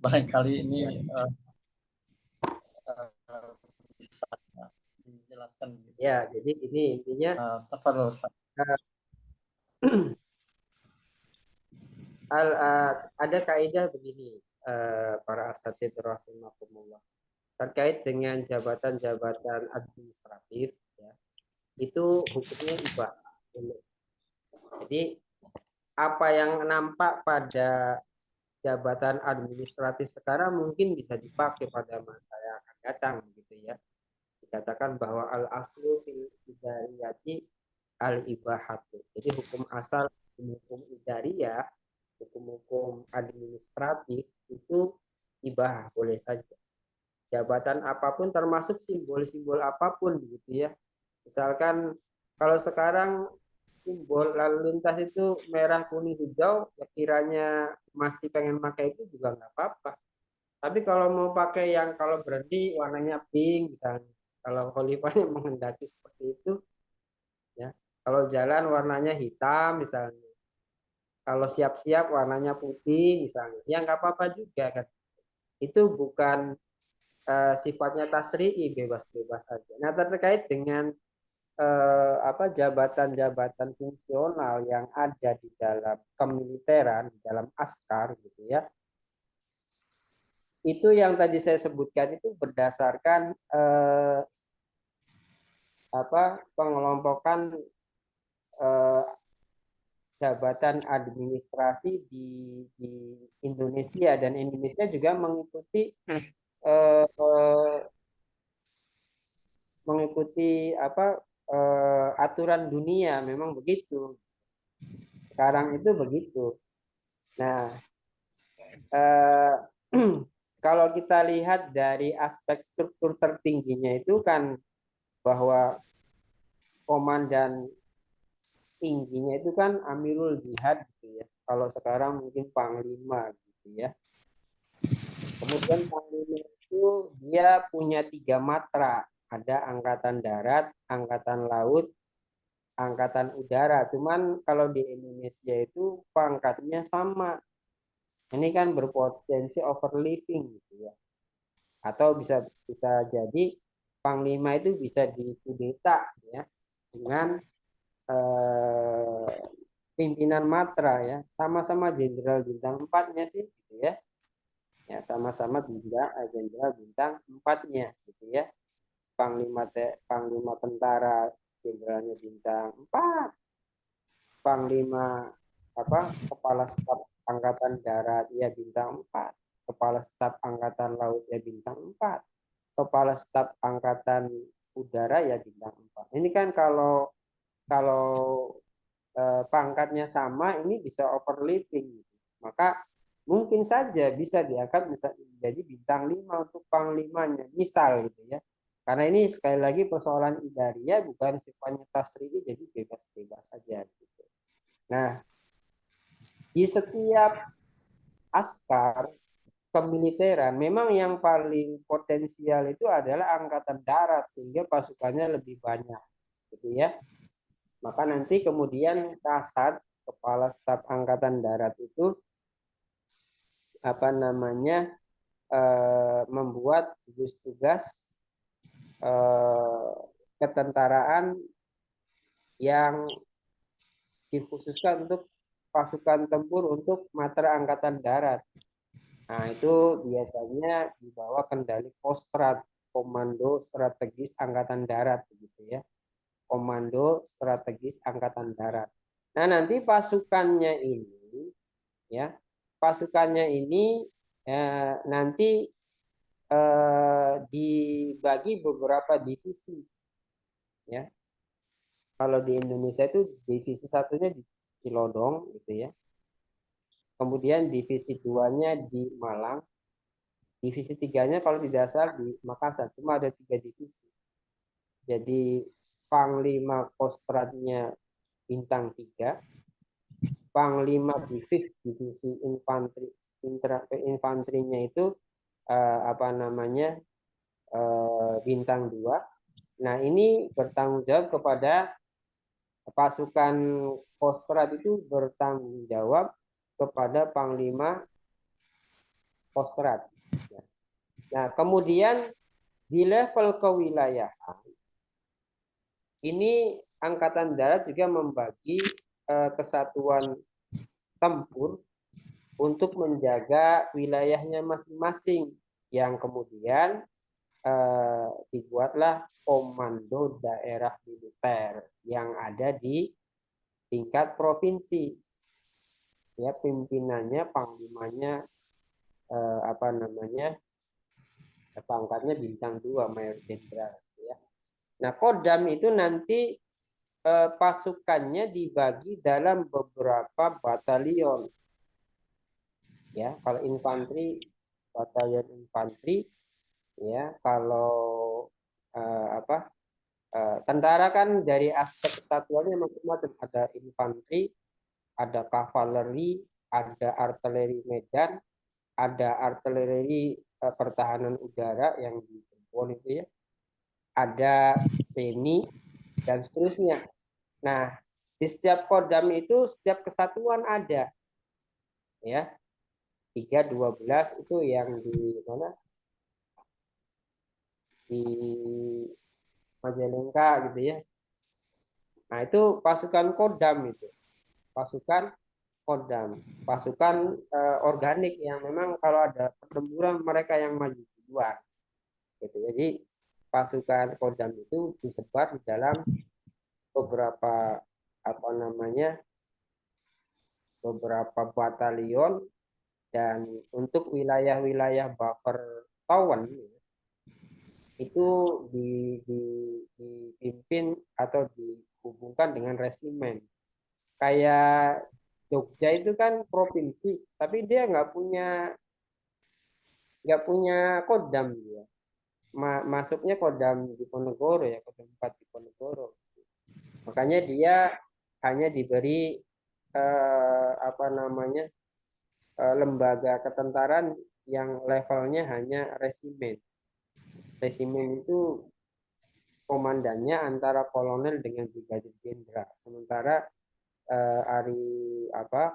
Barangkali ini bisa dijelaskan. Ya, jadi ini intinya tafadhol, Ustaz. Ada kaidah begini, para asatidz rahimakumullah, terkait dengan jabatan-jabatan administratif ya, itu hukumnya ibadah. Jadi apa yang nampak pada jabatan administratif sekarang mungkin bisa dipakai pada masa yang akan datang gitu ya. Dikatakan bahwa al aslu fil idariyati al ibahatu. Jadi hukum asal hukum idariyah, hukum-hukum administratif itu ibah, boleh saja. Jabatan apapun termasuk simbol-simbol apapun gitu ya. Misalkan kalau sekarang simbol lalu lintas itu merah, kuning, hijau, ya kiranya masih pengen pakai itu juga nggak apa-apa. Tapi kalau mau pakai yang kalau berhenti warnanya pink misalnya, kalau khalifahnya menghendaki seperti itu, ya. Kalau jalan warnanya hitam misalnya, kalau siap-siap warnanya putih misalnya, ya nggak apa-apa juga kan. Itu bukan sifatnya tasri'i, bebas-bebas saja. Nah, terkait dengan jabatan-jabatan fungsional yang ada di dalam kemiliteran, di dalam askar gitu ya. Itu yang tadi saya sebutkan itu berdasarkan pengelompokan jabatan administrasi di Indonesia, dan Indonesia juga mengikuti aturan dunia, memang begitu. Sekarang itu begitu. Nah, kalau kita lihat dari aspek struktur tertingginya itu kan bahwa komandan tingginya itu kan Amirul Jihad gitu ya. Kalau sekarang mungkin Panglima gitu ya. Kemudian Panglima itu dia punya 3 matra. Ada Angkatan Darat, Angkatan Laut, Angkatan Udara. Cuman kalau di Indonesia itu pangkatnya sama. Ini kan berpotensi overliving gitu ya. Atau bisa jadi Panglima itu bisa dikudeta ya dengan pimpinan matra ya, sama-sama jenderal bintang 4-nya sih gitu ya. Ya sama-sama jenderal bintang 4-nya gitu ya. Panglima tentara jenderalnya bintang 4. Panglima kepala staf Angkatan Darat ya bintang 4. Kepala Staf Angkatan Laut ya bintang 4. Kepala Staf Angkatan Udara ya bintang 4. Ini kan kalau pangkatnya sama, ini bisa overlapping. Maka mungkin saja bisa diangkat menjadi bintang 5 untuk panglimanya. Misal gitu ya. Karena ini sekali lagi persoalan idariyah, bukan sifatnya tasri'i, jadi bebas-bebas saja. Gitu. Nah, di setiap askar kemiliteran, memang yang paling potensial itu adalah angkatan darat, sehingga pasukannya lebih banyak. Gitu ya. Maka nanti kemudian Kasat, Kepala Staf Angkatan Darat itu membuat gugus tugas ketentaraan yang dikhususkan untuk pasukan tempur untuk matra angkatan darat. Nah, itu biasanya di bawah kendali Kostrad, Komando Strategis Angkatan Darat, begitu ya. Komando Strategis Angkatan Darat. Nah, nanti pasukannya ini nanti dibagi beberapa divisi, ya. Kalau di Indonesia itu divisi satunya di Cilodong, gitu ya. Kemudian divisi 2-nya di Malang, divisi 3-nya kalau di dasar di Makassar. Cuma ada 3 divisi. Jadi Panglima Kostratnya bintang 3, Panglima divisi infanterinya itu bintang 2. Nah, ini bertanggung jawab kepada pasukan Kostrat, itu bertanggung jawab kepada Panglima Kostrat. Nah, kemudian di level kewilayahan ini Angkatan Darat juga membagi kesatuan tempur untuk menjaga wilayahnya masing-masing, yang kemudian dibuatlah komando daerah militer yang ada di tingkat provinsi. Ya, pimpinannya, panglimanya pangkatnya bintang 2, Mayor Jenderal, ya. Nah, Kodam itu nanti pasukannya dibagi dalam beberapa batalion. Ya, kalau infanteri, batalion infanteri, ya. Kalau tentara kan dari aspek kesatuannya macam-macam, ada infanteri, ada kavaleri, ada artileri medan, ada artileri pertahanan udara yang di Cirebon itu ya, ada seni dan seterusnya. Nah, di setiap Kodam itu setiap kesatuan ada, ya. 312 itu yang di mana? Di Majalengka gitu ya. Nah, itu pasukan Kodam itu. Pasukan Kodam, pasukan organik yang memang kalau ada pertempuran mereka yang maju duluan. Gitu. Jadi pasukan Kodam itu disebar di dalam beberapa beberapa batalion, dan untuk wilayah-wilayah buffer town itu dipimpin atau dihubungkan dengan resimen. Kayak Jogja itu kan provinsi, tapi dia nggak punya Kodam dia. Masuknya Kodam Diponegoro ya, Kodam 4 Diponegoro. Makanya dia hanya diberi lembaga ketentaraan yang levelnya hanya resimen. Resimen itu komandannya antara kolonel dengan brigadir jenderal. Sementara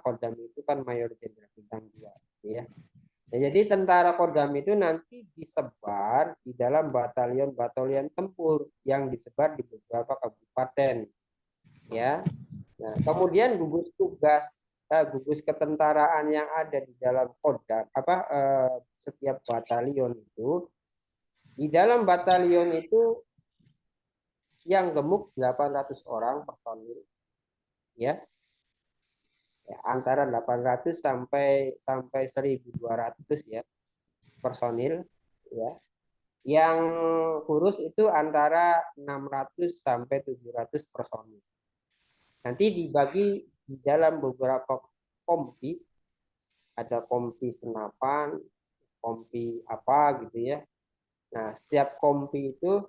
Kodam itu kan mayor jenderal bintang 2, ya. Nah, jadi tentara Kodam itu nanti disebar di dalam batalion-batalion tempur yang disebar di beberapa kabupaten, ya. Nah, kemudian gugus ketentaraan yang ada di dalam Kodam, setiap batalion itu, di dalam batalion itu yang gemuk 800 orang personil, ya. antara 800 sampai 1.200 ya personil ya. Yang kurus itu antara 600 sampai 700 personil. Nanti dibagi di dalam beberapa kompi, ada kompi senapan, kompi apa gitu ya. Nah, setiap kompi itu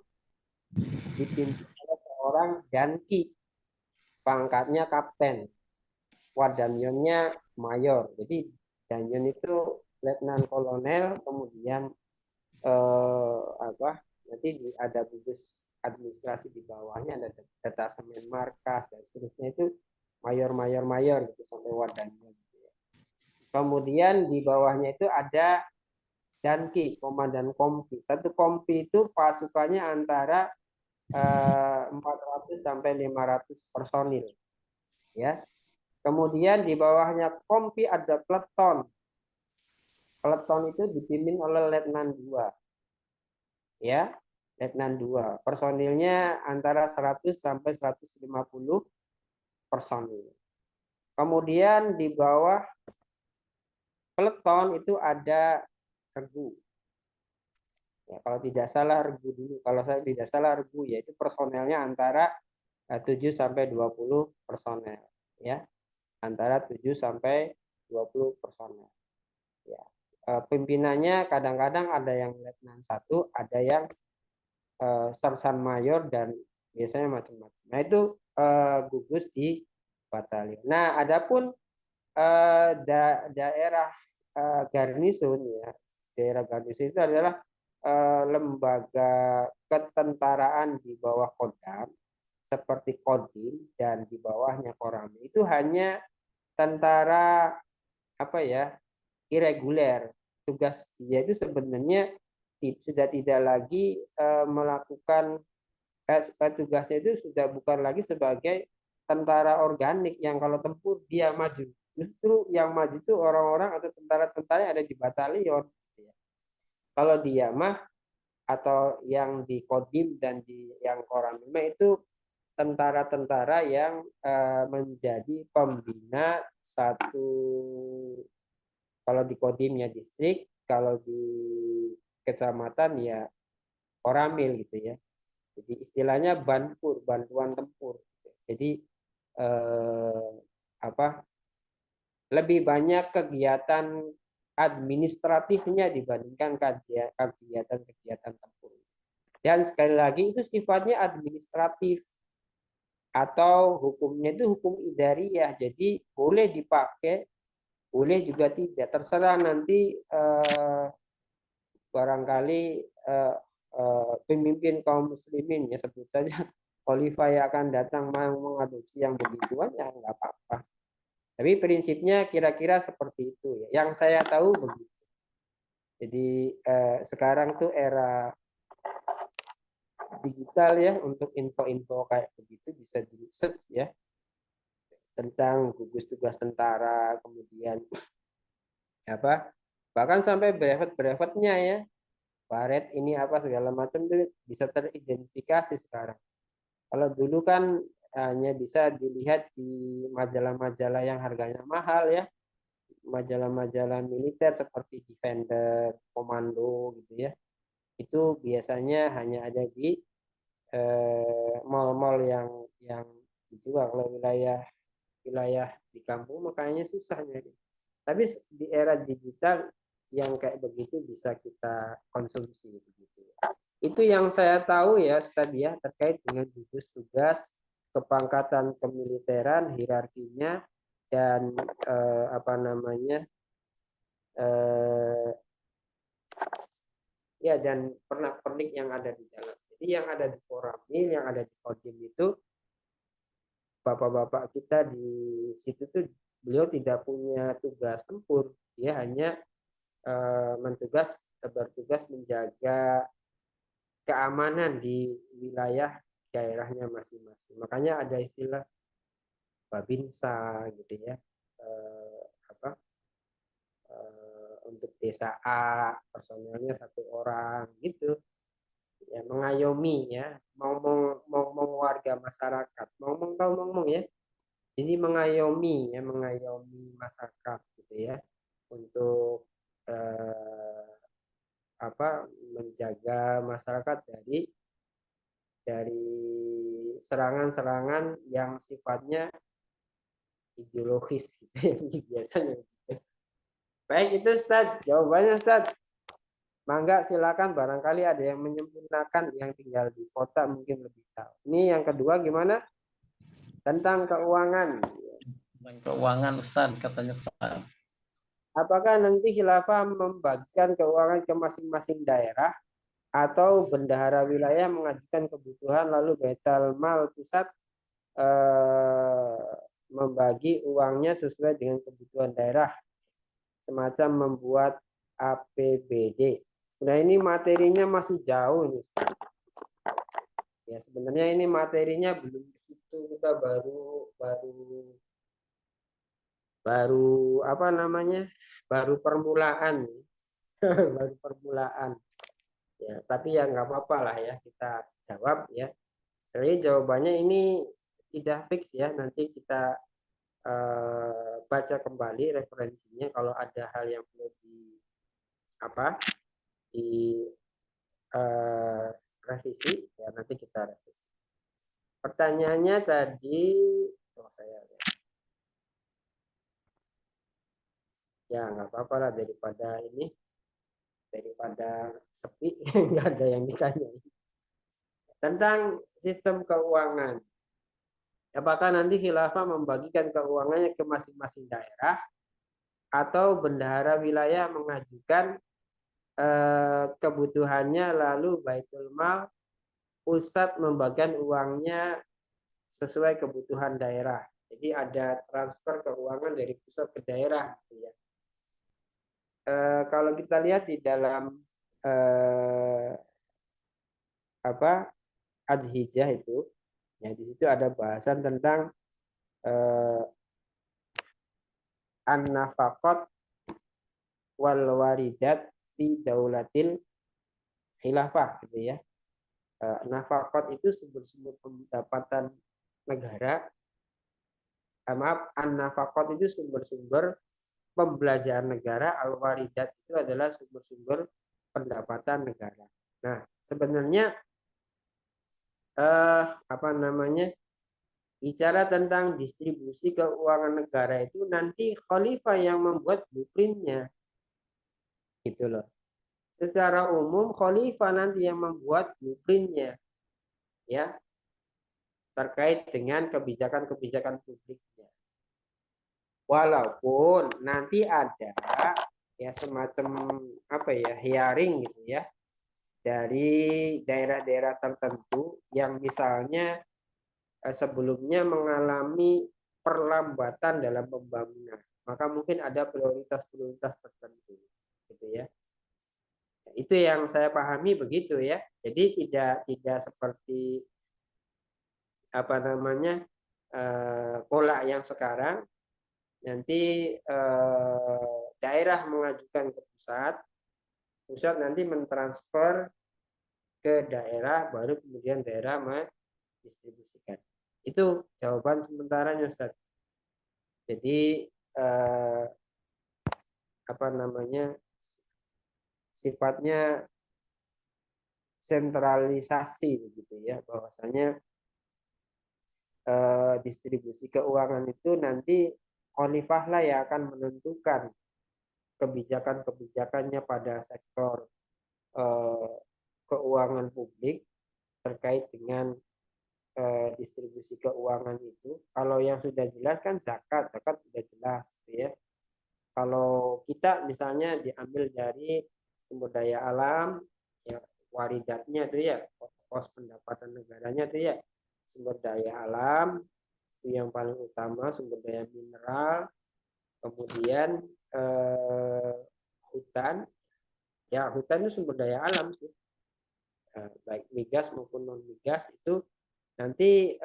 dipimpin oleh seorang danki, pangkatnya kapten, wadanyonnya mayor. Jadi danyon itu letnan kolonel, kemudian nanti ada gugus administrasi di bawahnya, ada detasemen markas dan seterusnya, itu mayor gitu sampai wadannya gitu ya. Kemudian di bawahnya itu ada danki, komandan kompi. Satu kompi itu pasukannya antara 400 sampai 500 personil ya. Kemudian di bawahnya kompi ada peleton. Peleton itu dipimpin oleh letnan 2 ya, letnan 2. Personilnya antara 100 sampai 150 personil. Kemudian di bawah peleton itu ada regu. Ya, kalau tidak salah regu dulu. Kalau saya tidak salah regu, yaitu personelnya antara 7 sampai 20 personel ya. Antara 7 sampai 20 personel. Ya. Pimpinannya kadang-kadang ada yang letnan 1, ada yang sersan mayor, dan biasanya macam-macam. Nah, itu gugus di batalion. Nah, adapun daerah garnison ya. Daerah garnison itu adalah lembaga ketentaraan di bawah Kodam seperti Kodim dan di bawahnya Koramil. Itu hanya tentara irreguler. Tugas dia itu sebenarnya sudah tidak lagi melakukan tugasnya itu sudah bukan lagi sebagai tentara organik yang kalau tempur dia maju. Justru yang maju itu orang-orang atau tentara-tentara yang ada di batalion. Kalau dia mah atau yang di Kodim dan di yang Koramil itu tentara-tentara yang menjadi pembina satu. Kalau di Kodimnya distrik, kalau di kecamatan ya Koramil gitu ya. Jadi istilahnya banpur, bantuan tempur. Jadi lebih banyak kegiatan administratifnya dibandingkan kegiatan tempur. Dan sekali lagi itu sifatnya administratif atau hukumnya itu hukum idariyah. Jadi boleh dipakai, boleh juga tidak, terserah nanti barangkali pemimpin kaum muslimin ya, sebut saja khalifah yang akan datang mau mengadopsi yang begituan ya nggak apa-apa. Tapi prinsipnya kira-kira seperti itu ya. Yang saya tahu begitu. Jadi sekarang tuh era digital ya, untuk info-info kayak begitu bisa di search ya, tentang gugus tugas tentara, kemudian bahkan sampai brevet-brevetnya ya, baret ini apa segala macam itu bisa teridentifikasi sekarang. Kalau dulu kan hanya bisa dilihat di majalah-majalah yang harganya mahal ya, majalah-majalah militer seperti Defender, Komando gitu ya. Itu biasanya hanya ada di mal-mal yang dijual. Kalau wilayah di kampung makanya susah nyari. Tapi di era digital yang kayak begitu bisa kita konsumsi begitu. Itu yang saya tahu ya tadi ya, terkait dengan gugus tugas kepangkatan kemiliteran, hierarkinya, dan dan pernak-pernik yang ada di dalam. Jadi yang ada di Koramil, yang ada di Kodim itu, bapak-bapak kita di situ tuh beliau tidak punya tugas tempur, dia hanya bertugas menjaga keamanan di wilayah daerahnya masing-masing. Makanya ada istilah Babinsa gitu ya, untuk desa A personelnya 1 orang gitu ya, mengayomi ya, mau warga masyarakat, mau ya, ini mengayomi ya, mengayomi masyarakat gitu ya, untuk menjaga masyarakat dari serangan-serangan yang sifatnya ideologis gitu ya, biasanya gitu. Baik, itu Ustaz jawabannya Ustaz. Mangga silakan, barangkali ada yang menyempurnakan yang tinggal di kota mungkin lebih tahu. Ini yang kedua gimana? Tentang keuangan. Tentang keuangan Ustaz, katanya Ustaz. Apakah nanti khilafah membagikan keuangan ke masing-masing daerah atau bendahara wilayah mengajukan kebutuhan lalu Baitul Mal pusat membagi uangnya sesuai dengan kebutuhan daerah, semacam membuat APBD. Nah, ini materinya masih jauh nih. Ya, sebenarnya ini materinya belum ke situ, kita baru apa namanya? Baru permulaan. Baru permulaan. Ya, tapi ya nggak apa-apa lah ya, kita jawab ya. Jadi jawabannya ini tidak fix ya, nanti kita baca kembali referensinya kalau ada hal yang perlu di revisi ya, nanti kita revisi. Pertanyaannya tadi ya nggak apa-apa lah, daripada sepi nggak ada yang ditanya tentang sistem keuangan. Apakah nanti khilafah membagikan keuangannya ke masing-masing daerah atau bendahara wilayah mengajukan kebutuhannya lalu Baitul Mal pusat membagikan uangnya sesuai kebutuhan daerah. Jadi ada transfer keuangan dari pusat ke daerah gitu ya. Kalau kita lihat di dalam Adz-Hijjah itu ya, di situ ada bahasan tentang an-nafaqat wal waridat fi daulatil khilafah gitu ya. Nafaqat itu sumber-sumber pendapatan negara. An-nafaqat itu sumber-sumber pembelajaran negara, al-waridat itu adalah sumber-sumber pendapatan negara. Nah, sebenarnya bicara tentang distribusi keuangan negara itu nanti khalifah yang membuat blueprintnya, gitu loh. Secara umum khalifah nanti yang membuat blueprintnya, ya, terkait dengan kebijakan-kebijakan publiknya. Walaupun nanti ada ya semacam hearing gitu ya dari daerah-daerah tertentu yang misalnya sebelumnya mengalami perlambatan dalam pembangunan, maka mungkin ada prioritas-prioritas tertentu gitu ya. Itu yang saya pahami begitu ya. Jadi tidak seperti pola yang sekarang, nanti daerah mengajukan ke pusat nanti mentransfer ke daerah, baru kemudian daerah mendistribusikan. Itu jawaban sementaranya Ustaz. Jadi sifatnya sentralisasi begitu ya, bahwasanya distribusi keuangan itu nanti khalifah lah yang akan menentukan kebijakan-kebijakannya pada sektor keuangan publik terkait dengan distribusi keuangan itu. Kalau yang sudah jelas kan zakat sudah jelas gitu ya. Kalau kita misalnya diambil dari sumber daya alam, ya waridatnya itu ya, pos pendapatan negaranya itu ya sumber daya alam itu yang paling utama, sumber daya mineral, kemudian hutan. Ya hutan itu sumber daya alam sih, baik migas maupun non migas itu nanti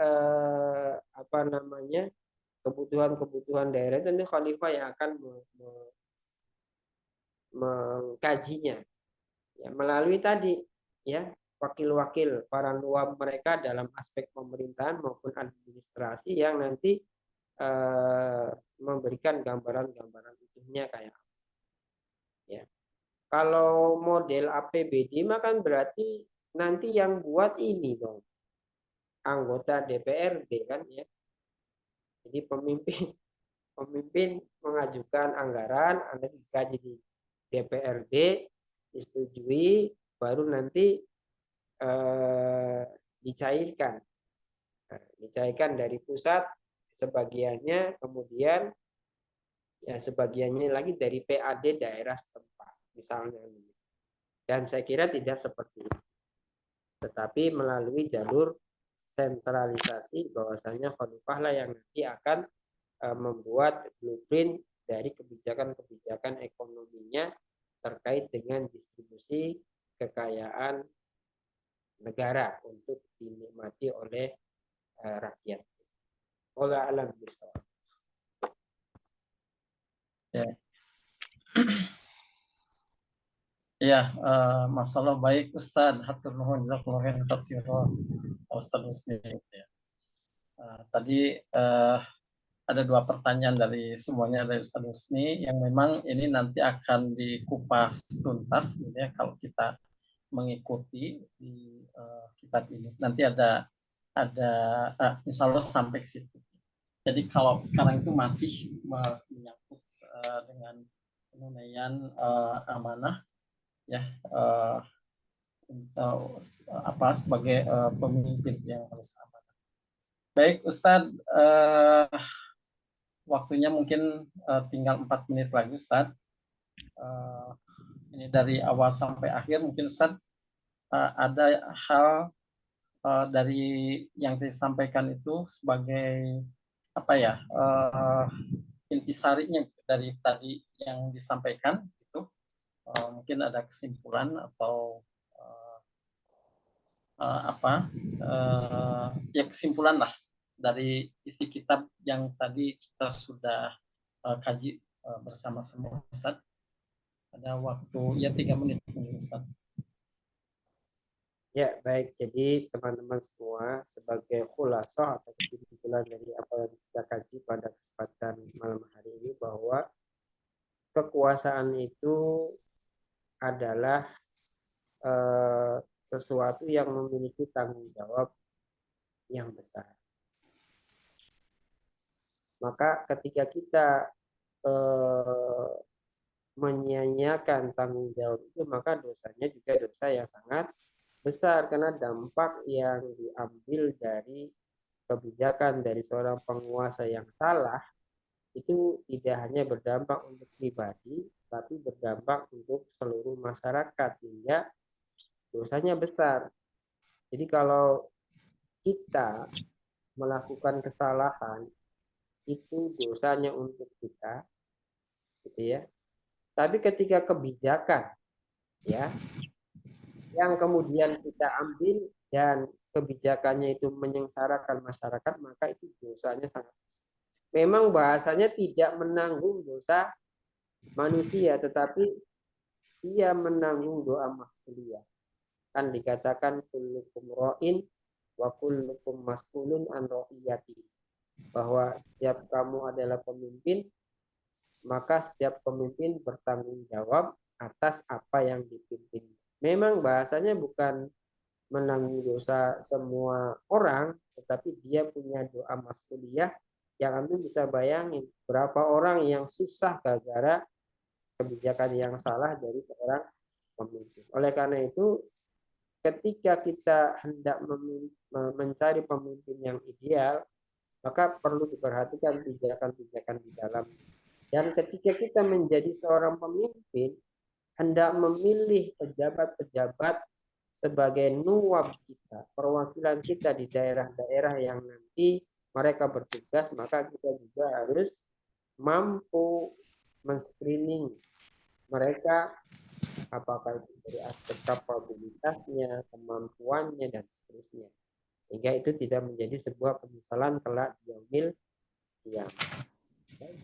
kebutuhan daerah itu nanti khalifah yang akan mengkajinya ya, melalui tadi ya wakil-wakil para nuwab mereka dalam aspek pemerintahan maupun administrasi yang nanti memberikan gambaran-gambaran utuhnya kayak apa. Ya. Kalau model APBD mah kan berarti nanti yang buat ini dong, anggota DPRD kan ya. Jadi pemimpin mengajukan anggaran, Anda dikaji di DPRD, disetujui, baru nanti dicairkan. Nah, dicairkan dari pusat sebagiannya, kemudian ya sebagiannya lagi dari PAD daerah setempat misalnya. Dan saya kira tidak seperti itu, tetapi melalui jalur sentralisasi, bahwasanya khalifah lah yang nanti akan membuat blueprint dari kebijakan-kebijakan ekonominya terkait dengan distribusi kekayaan negara untuk dinikmati oleh rakyat. Wallahu a'lam bishawab. Ya. Ya, masalah baik Ustaz. Hatur nuhun jazakallahu khairan katsiran. Ustaz Muslim. Ya. Tadi ada dua pertanyaan dari semuanya dari Ustaz Husni yang memang ini nanti akan dikupas tuntas gitu ya kalau kita mengikuti di kitab ini. Nanti ada insya Allah sampai ke situ. Jadi kalau sekarang itu masih menyangkut dengan penunaian amanah ya untuk apa sebagai pemimpin yang harus amanah. Baik Ustadz, waktunya mungkin tinggal 4 menit lagi Ustadz. Ini dari awal sampai akhir mungkin Ustadz ada hal dari yang disampaikan itu sebagai apa ya intisarinya dari tadi yang disampaikan itu mungkin ada kesimpulan atau ya kesimpulan lah dari isi kitab yang tadi kita sudah kaji bersama-sama Ustaz. Ada waktu ya 3 menit Ustaz. Ya, baik. Jadi teman-teman semua sebagai khulasah atau kesimpulan dari apa yang kita kaji pada kesempatan malam hari ini, bahwa kekuasaan itu adalah sesuatu yang memiliki tanggung jawab yang besar. Maka ketika kita menyia-nyiakan tanggung jawab itu, maka dosanya juga dosa yang sangat besar, karena dampak yang diambil dari kebijakan dari seorang penguasa yang salah itu tidak hanya berdampak untuk pribadi, tapi berdampak untuk seluruh masyarakat, sehingga dosanya besar. Jadi kalau kita melakukan kesalahan itu dosanya untuk kita, gitu ya. Tapi ketika kebijakan ya yang kemudian kita ambil dan kebijakannya itu menyengsarakan masyarakat, maka itu dosanya sangat besar. Memang bahasanya tidak menanggung dosa manusia, tetapi ia menanggung doa mas'uliyah. Kan dikatakan kullukum ra'in wa kullukum mas'ulun an ra'iyati, bahwa setiap kamu adalah pemimpin, maka setiap pemimpin bertanggung jawab atas apa yang dipimpin. Memang bahasanya bukan menanggung dosa semua orang, tetapi dia punya doa mas'uliyah yang Anda bisa bayangin berapa orang yang susah gara-gara kebijakan yang salah dari seorang pemimpin. Oleh karena itu, ketika kita hendak mencari pemimpin yang ideal, maka perlu diperhatikan pijakan-pijakan di dalam. Dan ketika kita menjadi seorang pemimpin, hendak memilih pejabat-pejabat sebagai nuwab kita, perwakilan kita di daerah-daerah yang nanti mereka bertugas, maka kita juga harus mampu men-screening mereka, apakah itu dari aspek kapabilitasnya, kemampuannya, dan seterusnya. Sehingga itu tidak menjadi sebuah penyesalan kelak di yaumil qiyamah.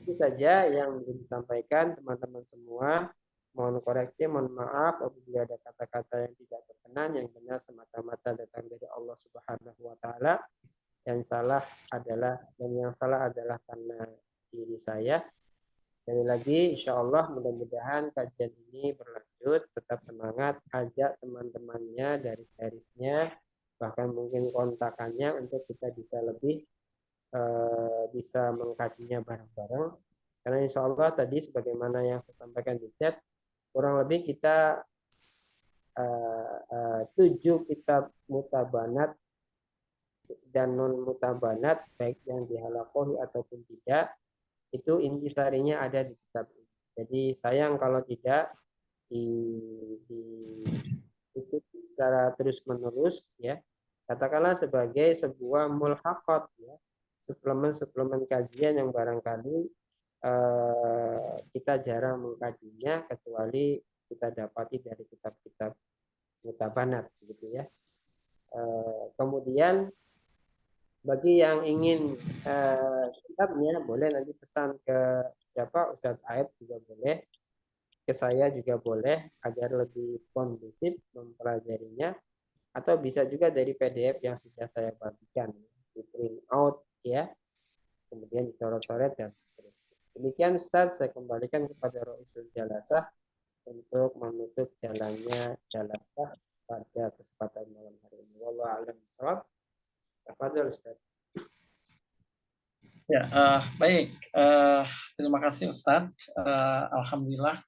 Itu saja yang ingin disampaikan teman-teman semua. Mohon koreksi, mohon maaf apabila ada kata-kata yang tidak berkenan, yang benar semata-mata datang dari Allah Subhanahu wa taala. dan yang salah adalah karena diri saya. Sekali lagi, insya Allah mudah-mudahan kajian ini berlanjut, tetap semangat, ajak teman-temannya, garis-garisnya, bahkan mungkin kontakannya untuk kita bisa lebih bisa mengkajinya bareng-bareng. Karena insya Allah tadi sebagaimana yang saya sampaikan di chat, kurang lebih kita 7 kitab mutabanat dan non mutabanat, baik yang dihalakohi ataupun tidak, itu intisarinya ada di kitab ini. Jadi sayang kalau tidak diikuti secara terus-menerus, ya. Katakanlah sebagai sebuah mulhaqat, ya, suplemen-suplemen kajian yang barangkali kita jarang mengkajinya kecuali kita dapati dari kitab-kitab mutabanat, gitu ya. Kemudian bagi yang ingin kitabnya boleh nanti pesan ke siapa, Ustadz Aib juga boleh, ke saya juga boleh, agar lebih kondusif mempelajarinya, atau bisa juga dari PDF yang sudah saya bagikan, di print out, ya, kemudian dicoret-coret dan seterusnya. Demikian Ustadz, saya kembalikan kepada Roisul Jalasah untuk menutup jalannya Jalasah pada kesempatan malam hari ini. Wallahu a'lam bishawab. Tafadhol Ustaz. Ya, baik. Terima kasih Ustadz. Alhamdulillah,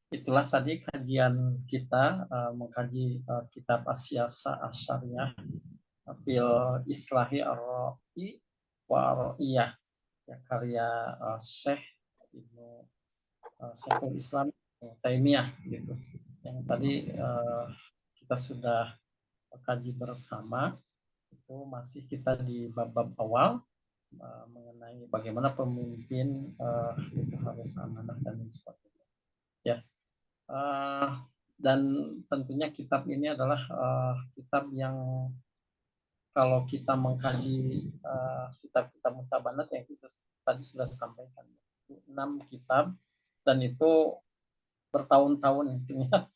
itulah tadi kajian kita mengkaji kitab As-Siyasah Asy-Syar'iyyah fil Islahi Ar-Ra'i wa Ar-Ra'iyah, ya, karya Syekh Ibnu Syekhul Islam Taimiyah, gitu. Yang tadi kita sudah kaji bersama, itu masih kita di bab-bab awal mengenai bagaimana pemimpin itu harus amanah dan lain sebagainya. Ya, dan tentunya kitab ini adalah kitab yang kalau kita mengkaji kitab-kitab mutabanat yang kita tadi sudah sampaikan, 6 kitab, dan itu bertahun-tahun intinya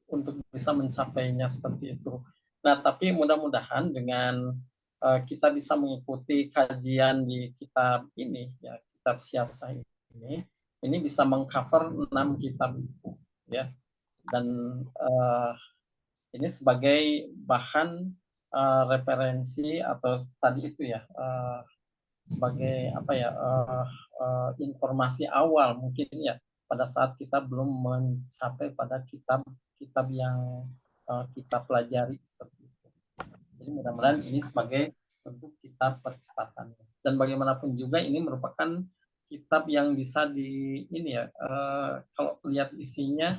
untuk bisa mencapainya seperti itu. Nah, tapi mudah-mudahan dengan kita bisa mengikuti kajian di kitab ini, ya, kitab Siyasah ini bisa mengcover 6 kitab itu, ya. Dan ini sebagai bahan referensi atau tadi itu, ya, sebagai apa ya, informasi awal mungkin, ya, pada saat kita belum mencapai pada kitab yang kita pelajari seperti itu. Jadi mudah-mudahan ini sebagai bentuk kitab percepatan. Dan bagaimanapun juga ini merupakan kitab yang bisa ini, ya, kalau lihat isinya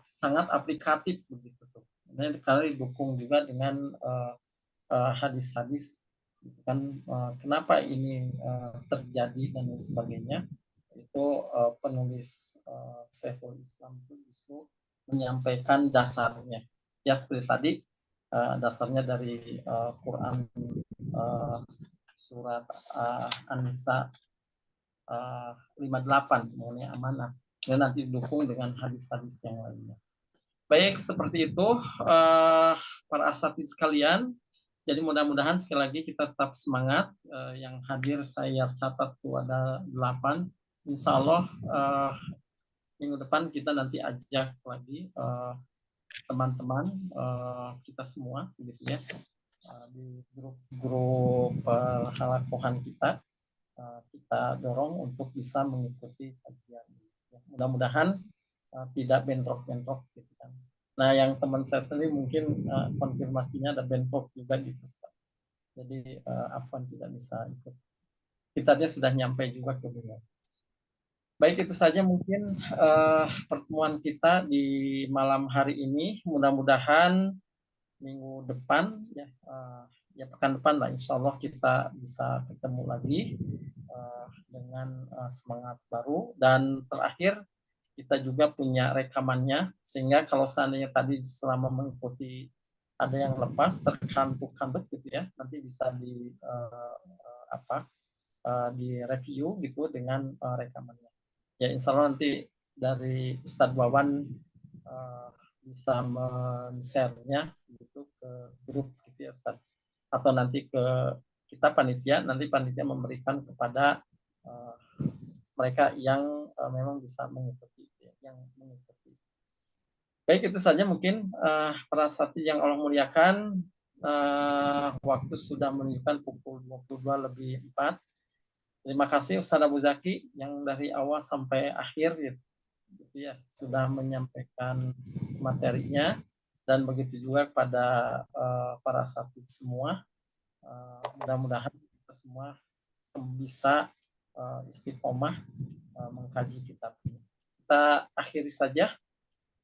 sangat aplikatif begitu tuh. Karena didukung juga dengan hadis-hadis, kan, kenapa ini terjadi dan lain sebagainya. Itu penulis Syekhul Islam itu justru menyampaikan dasarnya, ya, seperti tadi dasarnya dari Quran surat An-Nisa 58 mengenai amanah, dan nanti didukung dengan hadis-hadis yang lainnya. Baik, seperti itu para asatidz sekalian. Jadi mudah-mudahan sekali lagi kita tetap semangat. Yang hadir saya catat tuh ada 8. Insya Allah minggu depan kita nanti ajak lagi teman-teman kita semua, gitu ya, di grup halakohan kita. Kita dorong untuk bisa mengikuti kajian. Mudah-mudahan tidak bentrok-bentrok, gitu kan. Nah, yang teman saya sendiri mungkin konfirmasinya ada bentrok juga gitu. Jadi Afwan tidak bisa ikut. Kitabnya sudah nyampe juga ke beliau. Baik, itu saja mungkin pertemuan kita di malam hari ini. Mudah-mudahan minggu depan, ya pekan depan lah, insya Allah kita bisa ketemu lagi dengan semangat baru. Dan terakhir, kita juga punya rekamannya, sehingga kalau seandainya tadi selama mengikuti ada yang lepas, terkantuk-kantuk, gitu ya, nanti bisa di review gitu dengan rekamannya. Ya, insya Allah nanti dari Ustadz Wawan bisa men-share-nya gitu ke grup, gitu ya Ustadz. atau nanti ke kita panitia, nanti panitia memberikan kepada mereka yang memang bisa mengikuti, yang mengikuti. Baik, itu saja mungkin para saksi yang Allah muliakan. Waktu sudah menunjukkan pukul 22:04. Terima kasih Ustaz Abu Zaki yang dari awal sampai akhir gitu ya, sudah menyampaikan materinya, dan begitu juga kepada para saksi semua. Mudah-mudahan kita semua bisa istiqomah mengkaji kitab ini. Kita akhiri saja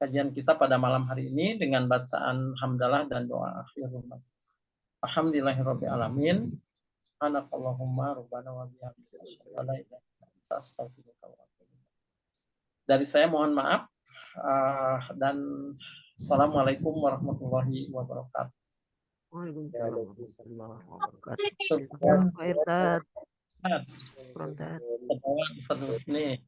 kajian kita pada malam hari ini dengan bacaan hamdalah dan doa akhirul majlis. Alhamdulillahirabbil alamin. Subhanakallahumma rabbana wa bihamdika asyhadu an la ilaha illa anta astaghfiruka wa atubu ilaik. Dari saya mohon maaf dan assalamualaikum warahmatullahi wabarakatuh. Waalaikumsalam warahmatullahi wabarakatuh. Syukran. Pak Irsyad. Ustaz. Ustaz Husni.